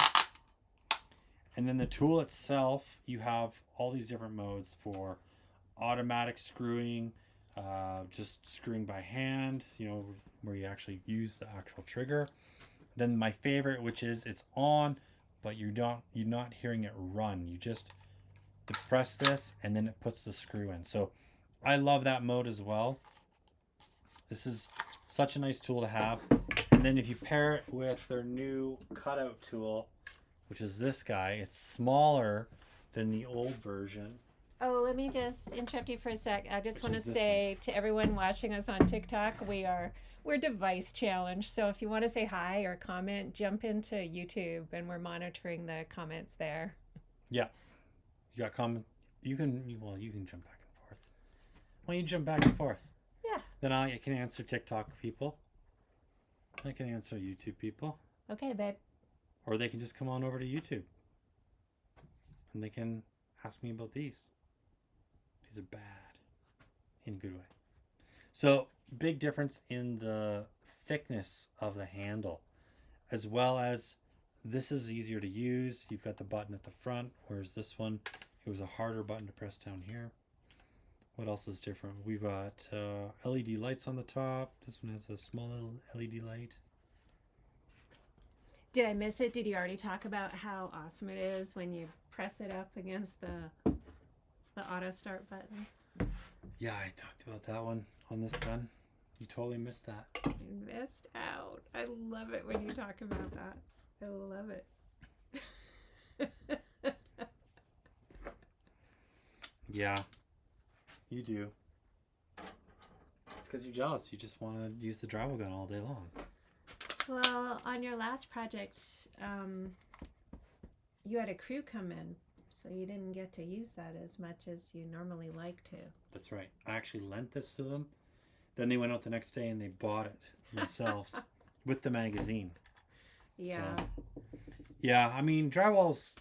And then the tool itself, you have all these different modes for automatic screwing, just screwing by hand, you know, where you actually use the actual trigger. Then my favorite, which is it's on, but you're not hearing it run. You just depress this and then it puts the screw in. So I love that mode as well. This is such a nice tool to have. And then if you pair it with their new cutout tool, which is this guy, it's smaller than the old version. Oh, let me just interrupt you for a sec. I just want to is this say to everyone watching us on TikTok, we're device challenged. So if you want to say hi or comment, jump into YouTube and we're monitoring the comments there. Yeah. You got comment? You can jump back and forth. Why don't you jump back and forth? Yeah. Then I can answer TikTok people. I can answer YouTube people. Okay, babe. Or they can just come on over to YouTube. And they can ask me about these. These are bad. In a good way. So, big difference in the thickness of the handle. As well as, this is easier to use. You've got the button at the front. Whereas this one, it was a harder button to press down here. What else is different? We've got LED lights on the top. This one has a small little LED light. Did I miss it? Did you already talk about how awesome it is when you press it up against the auto start button? Yeah, I talked about that one on this gun. You totally missed that. You missed out. I love it when you talk about that. I love it. Yeah, you do. It's because you're jealous. You just want to use the drywall gun all day long. Well, on your last project, you had a crew come in, so you didn't get to use that as much as you normally like to. That's right. I actually lent this to them. Then they went out the next day and they bought it themselves with the magazine. Yeah. So, yeah, I mean, drywall's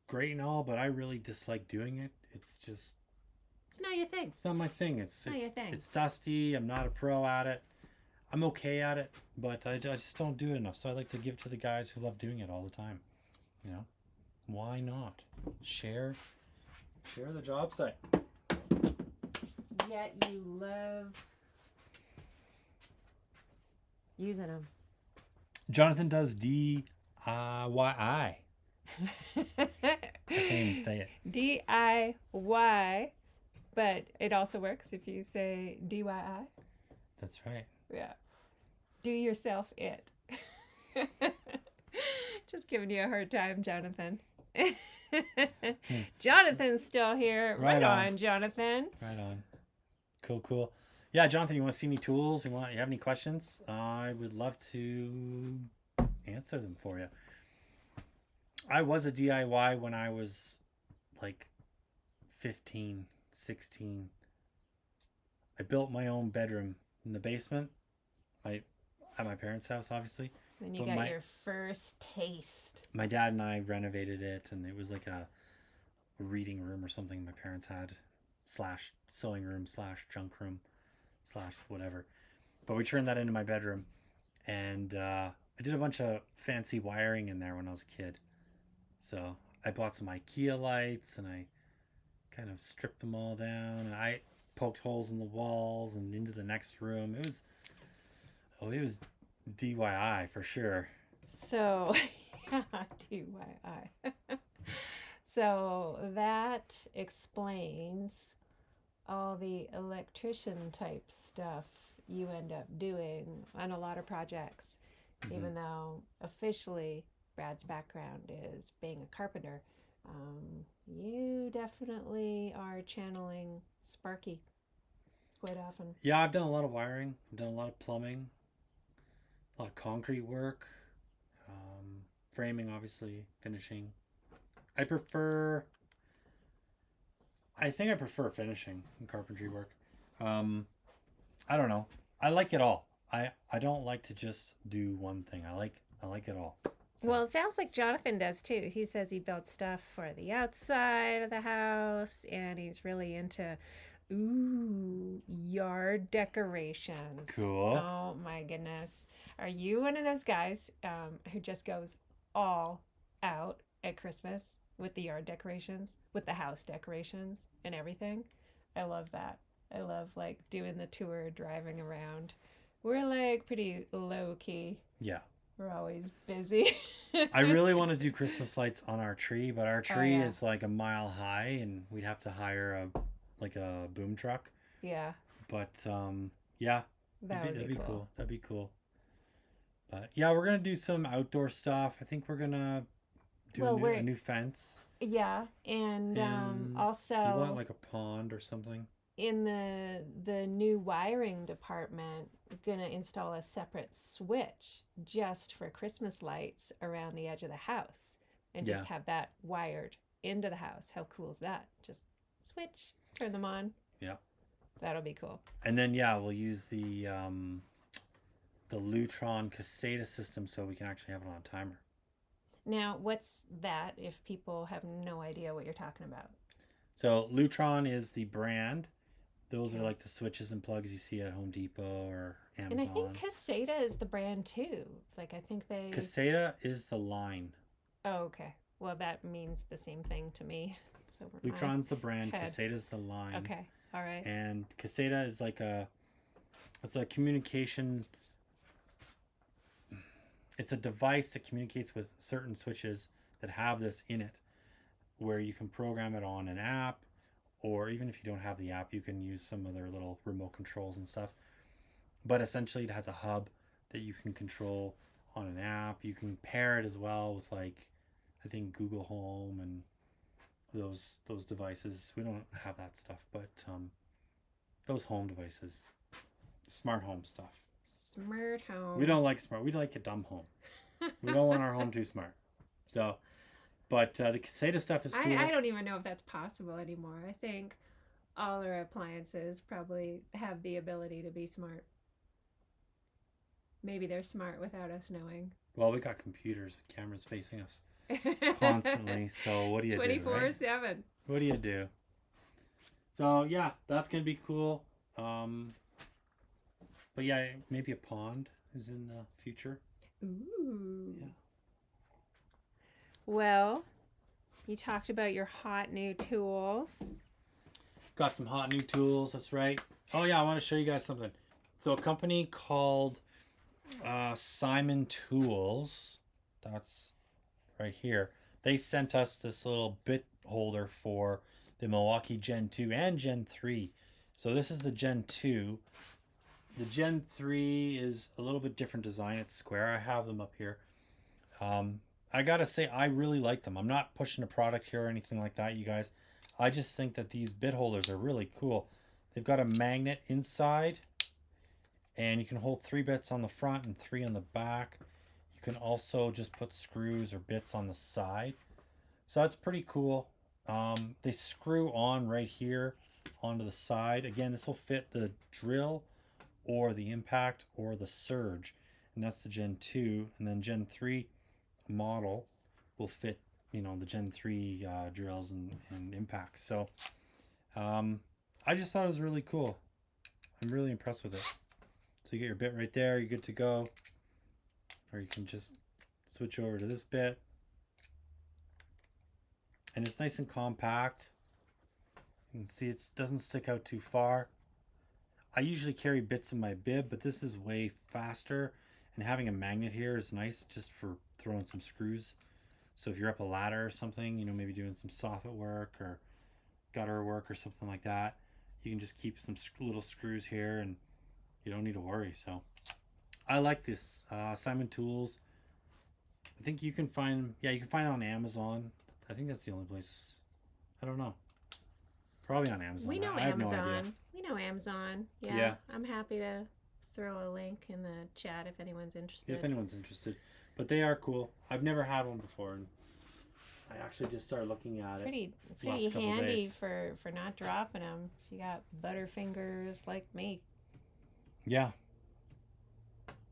great and all, but I really dislike doing it. It's just... It's not your thing. It's not my thing. It's not your thing. It's dusty. I'm not a pro at it. I'm okay at it, but I just don't do it enough. So I like to give it to the guys who love doing it all the time. You know, why not share the job site? Yet you love using them. Jonathan does DIY. I can't even say it. DIY, but it also works if you say DIY. That's right. Yeah. Do yourself it. Just giving you a hard time, Jonathan. Jonathan's still here. Right on, Jonathan. Right on. Cool. Yeah, Jonathan, you want to see any tools? You have any questions? I would love to answer them for you. I was a DIY when I was like 15, 16. I built my own bedroom in the basement. At my parents' house, obviously. Then you got your first taste. My dad and I renovated it, and it was like a reading room or something my parents had, / sewing room / junk room / whatever. But we turned that into my bedroom, and I did a bunch of fancy wiring in there when I was a kid. So I bought some IKEA lights and I kind of stripped them all down and I poked holes in the walls and into the next room. It was DIY for sure. So, DIY. So that explains all the electrician type stuff you end up doing on a lot of projects, Mm-hmm. even though officially Brad's background is being a carpenter. You definitely are channeling Sparky quite often. Yeah, I've done a lot of wiring. I've done a lot of plumbing, a lot of concrete work, framing, obviously, finishing. I prefer. I think I prefer finishing in carpentry work. Um, I don't know. I like it all. I don't like to just do one thing. I like it all. So Well, it sounds like Jonathan does too. He says he built stuff for the outside of the house and he's really into, yard decorations. cool. Oh my goodness. Are you one of those guys who just goes all out at Christmas with the yard decorations, with the house decorations and everything? I love that. I love like doing the tour, driving around. We're like pretty low key. Yeah. We're always busy. I really want to do Christmas lights on our tree, but our Oh tree yeah. is like a mile high, and we'd have to hire a boom truck. Yeah, But yeah, that would that'd be be cool. cool. That'd be cool. But yeah, we're gonna do some outdoor stuff. I think we're gonna do Well, a we're new fence, yeah, and and you want also like a pond or something. in the new wiring department, gonna install a separate switch just for Christmas lights around the edge of the house, and Yeah, just have that wired into the house. How cool is that? Just switch, turn them on. yeah. That'll be cool. And then yeah, we'll use the Lutron Caseta system so we can actually have it on a timer. Now, what's that? If people have no idea what you're talking about. So Lutron is the brand. Those are Okay. like the switches and plugs you see at Home Depot or And I think Amazon. Caseta is the brand too. Like I think they. Caseta is the line. Oh, okay. Well, that means the same thing to me. So we're my Lutron's the brand, head. Caseta's the line. Okay. All right. And Caseta is it's a communication, it's a device that communicates with certain switches that have this in it, where you can program it on an app, or even if you don't have the app, you can use some of their little remote controls and stuff. But essentially, it has a hub that you can control on an app. You can pair it as well with like, I think Google Home and those devices. We don't have that stuff, but those home devices, smart home stuff. Smart home. We don't like smart. We like a dumb home. We don't want our home too smart. So, but the Caseta stuff is cool. I don't even know if that's possible anymore. I think all our appliances probably have the ability to be smart. Maybe they're smart without us knowing. Well, we got computers, cameras facing us constantly. So what do you do? 24/7. What do you do? So yeah, that's gonna be cool. But yeah, maybe a pond is in the future. Ooh. Yeah. Well, you talked about your hot new tools. Got some hot new tools. That's right. Oh yeah, I want to show you guys something. So a company called Simon Tools. That's right here. They sent us this little bit holder for the Milwaukee Gen 2 and Gen 3. So this is the Gen 2. The Gen 3 is a little bit different design. It's square. I have them up here. I gotta say, I really like them. I'm not pushing a product here or anything like that, you guys. I just think that these bit holders are really cool. They've got a magnet inside, and you can hold 3 bits on the front and 3 on the back. You can also just put screws or bits on the side. So that's pretty cool. They screw on right here onto the side. Again, this will fit the drill or the impact or the surge. And that's the Gen 2. And then Gen 3 model will fit, the Gen 3 drills and impacts. So I just thought it was really cool. I'm really impressed with it. So you get your bit right there. You're good to go. or you can just switch over to this bit. And it's nice and compact. You can see it doesn't stick out too far. I usually carry bits in my bib, but this is way faster. And having a magnet here is nice just for throwing some screws. So if you're up a ladder or something, you know, maybe doing some soffit work or gutter work or something like that, you can just keep some little screws here and you don't need to worry. So I like this. Simon Tools. I think you can find, yeah, you can find it on Amazon. I think that's the only place. I don't know. Probably on Amazon. We know I have no idea. Amazon. We know Amazon. Yeah. Yeah. I'm happy to throw a link in the chat if anyone's interested. If anyone's interested. But they are cool. I've never had one before, and I actually just started looking at it. Pretty last couple handy days. for not dropping them if you got butterfingers like me. Yeah.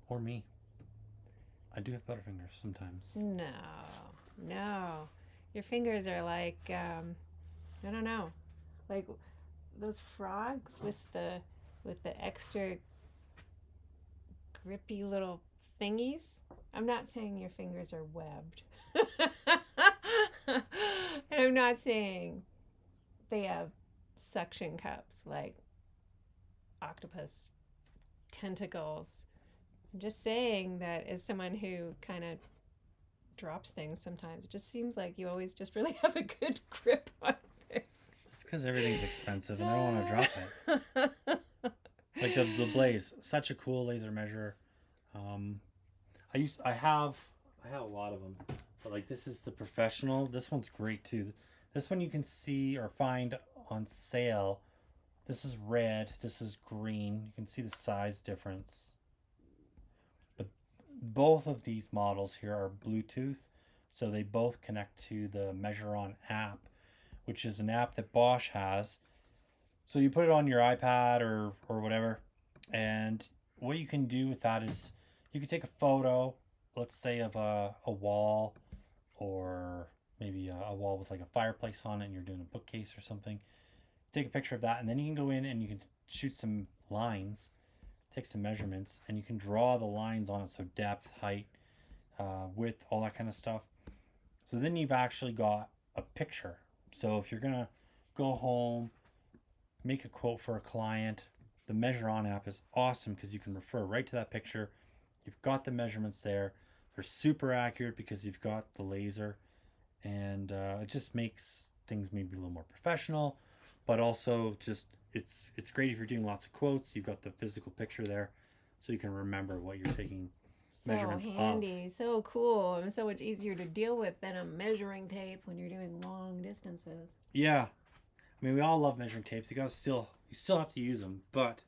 Or me. I do have butterfingers sometimes. No. Your fingers are like, I don't know, like those frogs with the extra grippy little thingies. I'm not saying your fingers are webbed. And I'm not saying they have suction cups like octopus tentacles. I'm just saying that as someone who kind of drops things sometimes, it just seems like you always just really have a good grip on things. It's because everything's expensive and I don't want to drop it. Like the Blaze, such a cool laser measurer. I have a lot of them, but like this is the professional. This one's great too. This one you can see or find on sale. This is red. This is green. You can see the size difference. But both of these models here are Bluetooth, so they both connect to the Measure On app, which is an app that Bosch has. So you put it on your iPad or whatever, and what you can do with that is you can take a photo, let's say of a wall, or maybe a wall with like a fireplace on it and you're doing a bookcase or something. Take a picture of that, and then you can go in and you can shoot some lines, take some measurements, and you can draw the lines on it, so depth, height, width, all that kind of stuff. So then you've actually got a picture. So if you're gonna go home, make a quote for a client, the Measure On app is awesome because you can refer right to that picture. You've got the measurements there. They're super accurate because you've got the laser, and it just makes things maybe a little more professional, but also just it's great if you're doing lots of quotes. You've got the physical picture there, so you can remember what you're taking measurements so handy, so cool, and so much easier to deal with than a measuring tape when you're doing long distances. Yeah, I mean, we all love measuring tapes. You still have to use them, but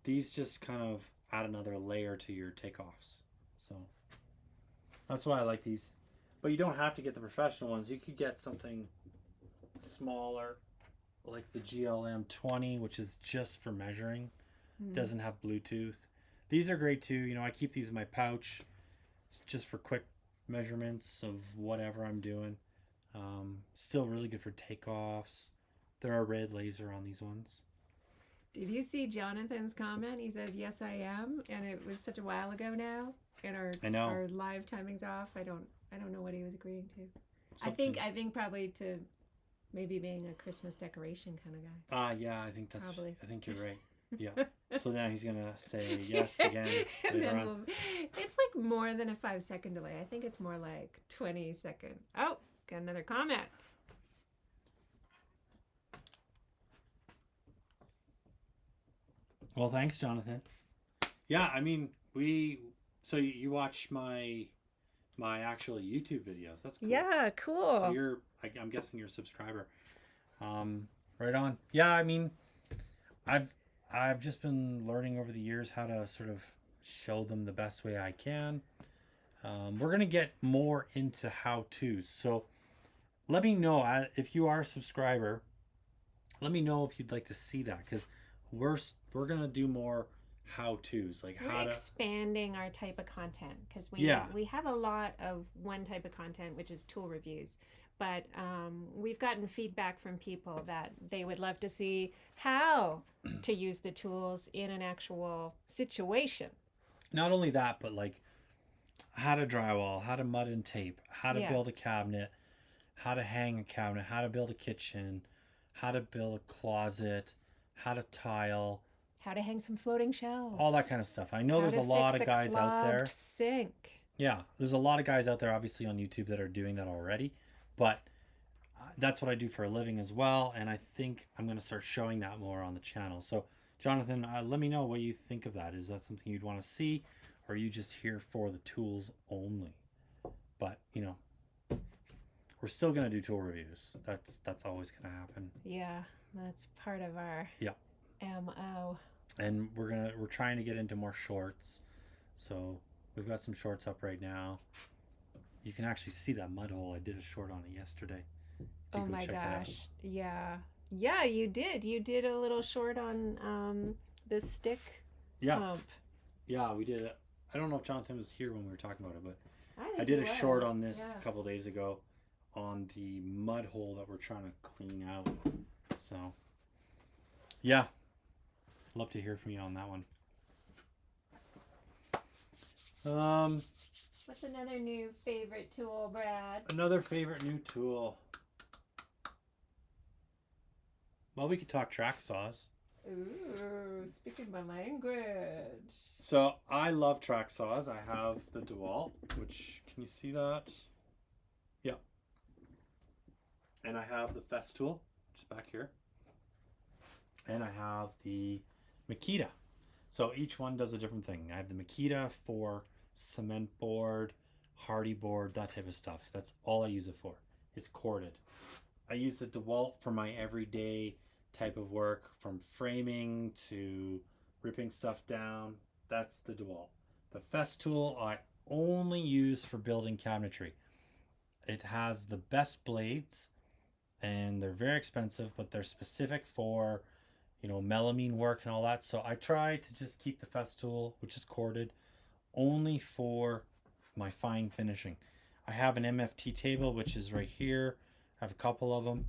these just kind of add another layer to your takeoffs. So that's why I like these. But you don't have to get the professional ones. You could get something smaller, like the GLM 20, which is just for measuring. Doesn't have Bluetooth. These are great too. You know, I keep these in my pouch. It's just for quick measurements of whatever I'm doing. Still really good for takeoffs. There are red laser on these ones. Did you see Jonathan's comment? He says, "Yes, I am," and it was such a while ago now, and our live timing's off. I don't know what he was agreeing to. Something. I think probably to maybe being a Christmas decoration kind of guy. Yeah, I think that's Probably. I think you're right. Yeah. So now he's gonna say yes again And later then on. it's like more than a 5-second delay. I think it's more like 20 second. Oh, got another comment. Well, thanks, Jonathan. Yeah, I mean, so you watch my actual YouTube videos. That's cool. Yeah, cool. So I'm guessing you're a subscriber. Right on. Yeah, I mean, I've just been learning over the years how to sort of show them the best way I can. We're gonna get more into how-tos. So let me know if you are a subscriber. Let me know if you'd like to see that, because we're gonna do more how-tos, like We're how to expanding our type of content because we have a lot of one type of content, which is tool reviews, but we've gotten feedback from people that they would love to see how to use the tools in an actual situation. not only that, but like how to drywall, how to mud and tape, how to Yeah. build a cabinet, how to hang a cabinet, how to build a kitchen, how to build a closet, how to tile, How to hang some floating all that shelves. kind of stuff. I know How there's to a lot fix of a guys out clogged there. sink. Yeah, there's a lot of guys out there, obviously, on YouTube that are doing that already. But that's what I do for a living as well. And I think I'm going to start showing that more on the channel. So, Jonathan, let me know what you think of that. Is that something you'd want to see? Or are you just here for the tools only? But, you know, we're still going to do tool reviews. That's always going to happen. Yeah, that's part of our MO. And we're trying to get into more shorts. So we've got some shorts up right now. You can actually see that mud hole. I did a short on it yesterday. Oh my gosh. Yeah. Yeah, you did. You did a little short on this stick pump. Yeah, we did it. I don't know if Jonathan was here when we were talking about it, but think I did he a short was. on this Yeah. a couple days ago on the mud hole that we're trying to clean out. So, yeah. Love to hear from you on that one. What's another new favorite tool, Brad? Another favorite new tool. Well, we could talk track saws. Ooh, speaking my language. So I love track saws. I have the DeWalt, which, can you see that? Yeah. And I have the Festool, which is back here. And I have the Makita. So each one does a different thing. I have the Makita for cement board, hardy board, that type of stuff. That's all I use it for. It's corded. I use the DeWalt for my everyday type of work, from framing to ripping stuff down. That's the DeWalt. The Festool I only use for building cabinetry. It has the best blades, and they're very expensive, but they're specific for, you know, melamine work and all that. So I try to just keep the Festool, which is corded, only for my fine finishing. I have an MFT table, which is right here. I have a couple of them,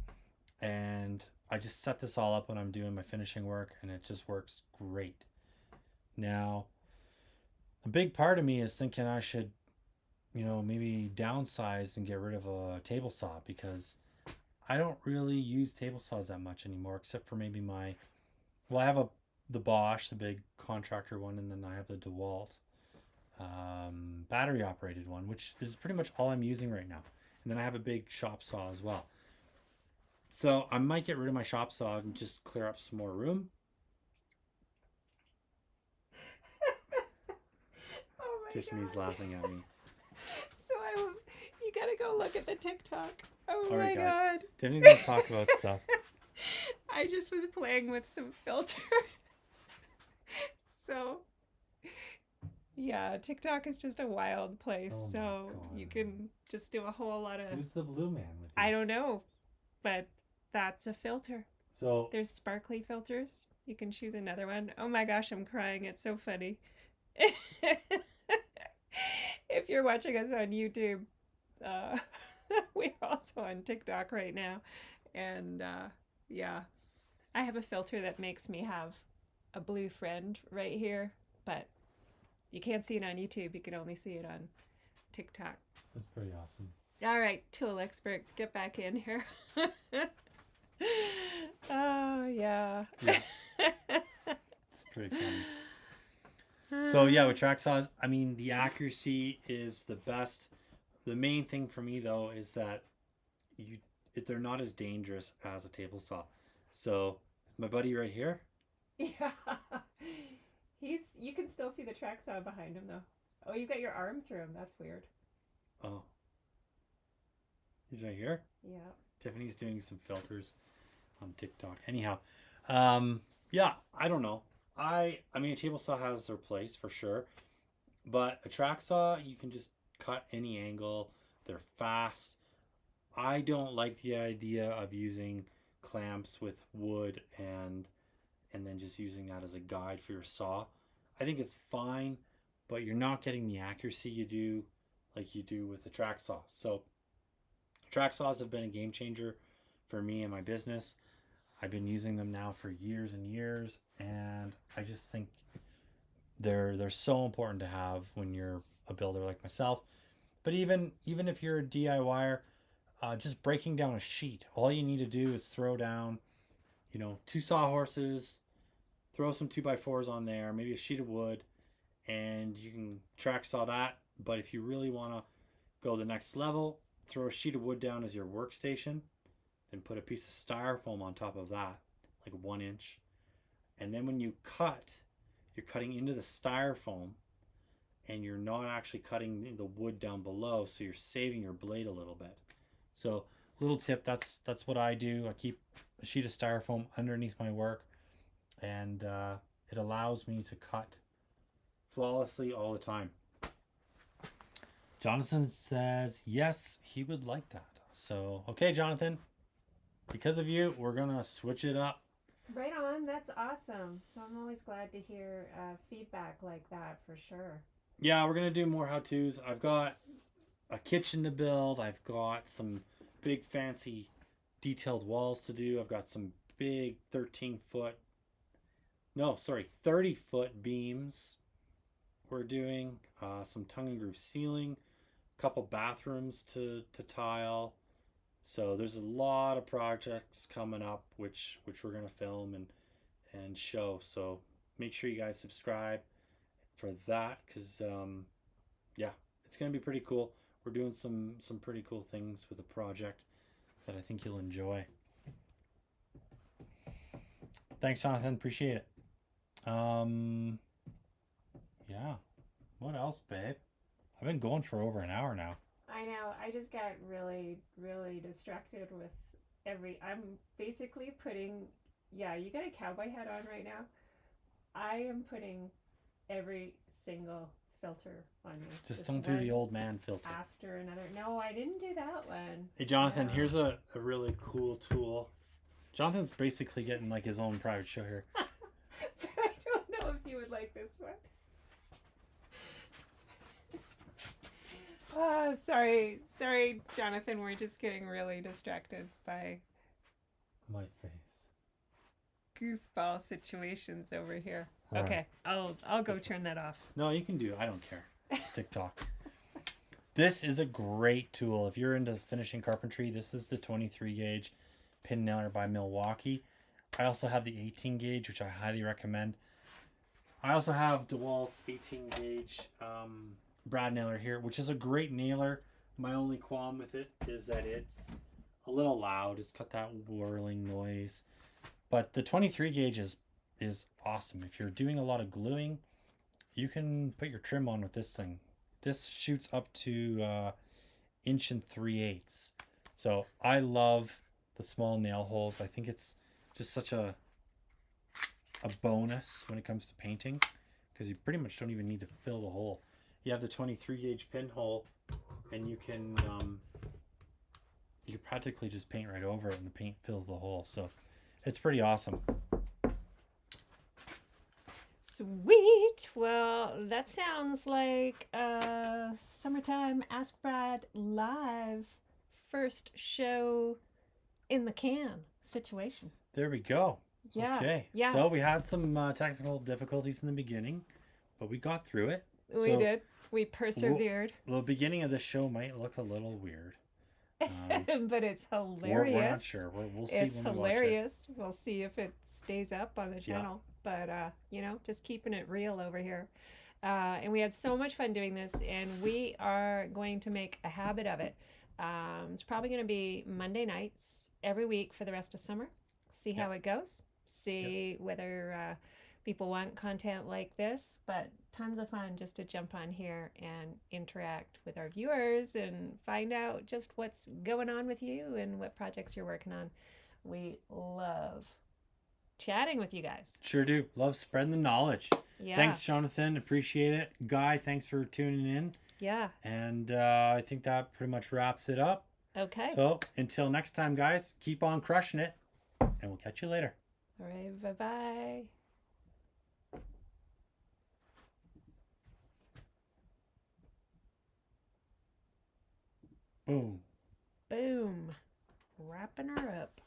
and I just set this all up when I'm doing my finishing work, and it just works great. Now, a big part of me is thinking I should, you know, maybe downsize and get rid of a table saw, because I don't really use table saws that much anymore, except for maybe my, well, I have the Bosch, the big contractor one, and then I have the DeWalt battery operated one, which is pretty much all I'm using right now. And then I have a big shop saw as well. So I might get rid of my shop saw and just clear up some more room. Oh my Tiffany's God. laughing at me. So you gotta go look at the TikTok. Oh All right, my guys. God. Tiffany's gonna talk about stuff. I just was playing with some filters. So, yeah, TikTok is just a wild place. Oh my so God. you can just do a whole lot of. Who's the blue man with you? I don't know, but that's a filter. So There's sparkly filters. You can choose another one. Oh my gosh, I'm crying. It's so funny. If you're watching us on YouTube, we're also on TikTok right now. And yeah, I have a filter that makes me have a blue friend right here, but you can't see it on YouTube. You can only see it on TikTok. that's pretty awesome. All right, tool expert, get back in here. Oh, yeah. Yeah. It's pretty funny. So yeah, with track saws, I mean, the accuracy is the best. The main thing for me though is that they're not as dangerous as a table saw. So my buddy right here, Yeah. You can still see the track saw behind him though. Oh, you got your arm through him. That's weird. oh, he's right here. Yeah. Tiffany's doing some filters on TikTok. Anyhow, yeah, I don't know. I mean, a table saw has their place for sure, but a track saw, you can just cut any angle. They're fast. I don't like the idea of using clamps with wood and then just using that as a guide for your saw. I think it's fine, but you're not getting the accuracy you do with the track saw. So track saws have been a game changer for me and my business. I've been using them now for years and years, and I just think they're so important to have when you're a builder like myself. But even if you're a DIYer, just breaking down a sheet, all you need to do is throw down, 2 sawhorses, throw some 2x4s on there, maybe a sheet of wood, and you can track saw that. But if you really want to go the next level, throw a sheet of wood down as your workstation, then put a piece of styrofoam on top of that, like 1 inch. And then when you cut, you're cutting into the styrofoam and you're not actually cutting the wood down below, so you're saving your blade a little bit. So little tip, that's what I do. I keep a sheet of styrofoam underneath my work, and it allows me to cut flawlessly all the time. Jonathan says yes, he would like that. So okay, Jonathan, because of you, we're gonna switch it up. Right on. That's awesome. I'm always glad to hear feedback like that, for sure. Yeah, we're gonna do more how-tos. I've got a kitchen to build. I've got some big fancy detailed walls to do. I've got some big 30-foot beams we're doing. Some tongue and groove ceiling, a couple bathrooms to tile. So there's a lot of projects coming up which we're gonna film and show. So make sure you guys subscribe for that, because yeah, it's gonna be pretty cool. We're doing some pretty cool things with the project that I think you'll enjoy. Thanks, Jonathan. Appreciate it. Yeah. What else, babe? I've been going for over an hour now. I know. I just got really, really distracted with I'm basically putting, yeah, you got a cowboy hat on right now. I am putting every single filter on you. Just don't do the old man filter. After another. No, I didn't do that one. Hey, Jonathan, here's a really cool tool. Jonathan's basically getting like his own private show here. I don't know if you would like this one. Oh, sorry, Jonathan. We're just getting really distracted by My face. goofball situations over here. All Okay, right. I'll go turn that off. No, you can do it. I don't care. It's TikTok. This is a great tool. If you're into finishing carpentry, this is the 23 gauge pin nailer by Milwaukee. I also have the 18 gauge, which I highly recommend. I also have DeWalt's 18 gauge Brad nailer here, which is a great nailer. My only qualm with it is that it's a little loud. It's got that whirling noise. But the 23 gauge is awesome. If you're doing a lot of gluing, you can put your trim on with this thing. This shoots up to 1 3/8 inches. So I love the small nail holes. I think it's just such a bonus when it comes to painting, because you pretty much don't even need to fill the hole. You have the 23 gauge pinhole, and you can practically just paint right over it, and the paint fills the hole. So it's pretty awesome. Sweet. Well, that sounds like a summertime Ask Brad live first show in the can situation. There we go. Yeah. Okay. Yeah. So we had some technical difficulties in the beginning, but we got through it. We did. We persevered. The beginning of the show might look a little weird. But it's hilarious. We're not sure. We'll see. It's when hilarious. We'll see if it stays up on the Yeah. channel. But, just keeping it real over here. And we had so much fun doing this, and we are going to make a habit of it. It's probably going to be Monday nights every week for the rest of summer. See how it goes. See whether people want content like this, but tons of fun just to jump on here and interact with our viewers and find out just what's going on with you and what projects you're working on. We love chatting with you guys. Sure do. Love spreading the knowledge. Yeah. Thanks, Jonathan. Appreciate it. Guy, thanks for tuning in. Yeah. And I think that pretty much wraps it up. Okay. So until next time, guys, keep on crushing it, and we'll catch you later. All right. Bye-bye. Boom. Boom. Wrapping her up.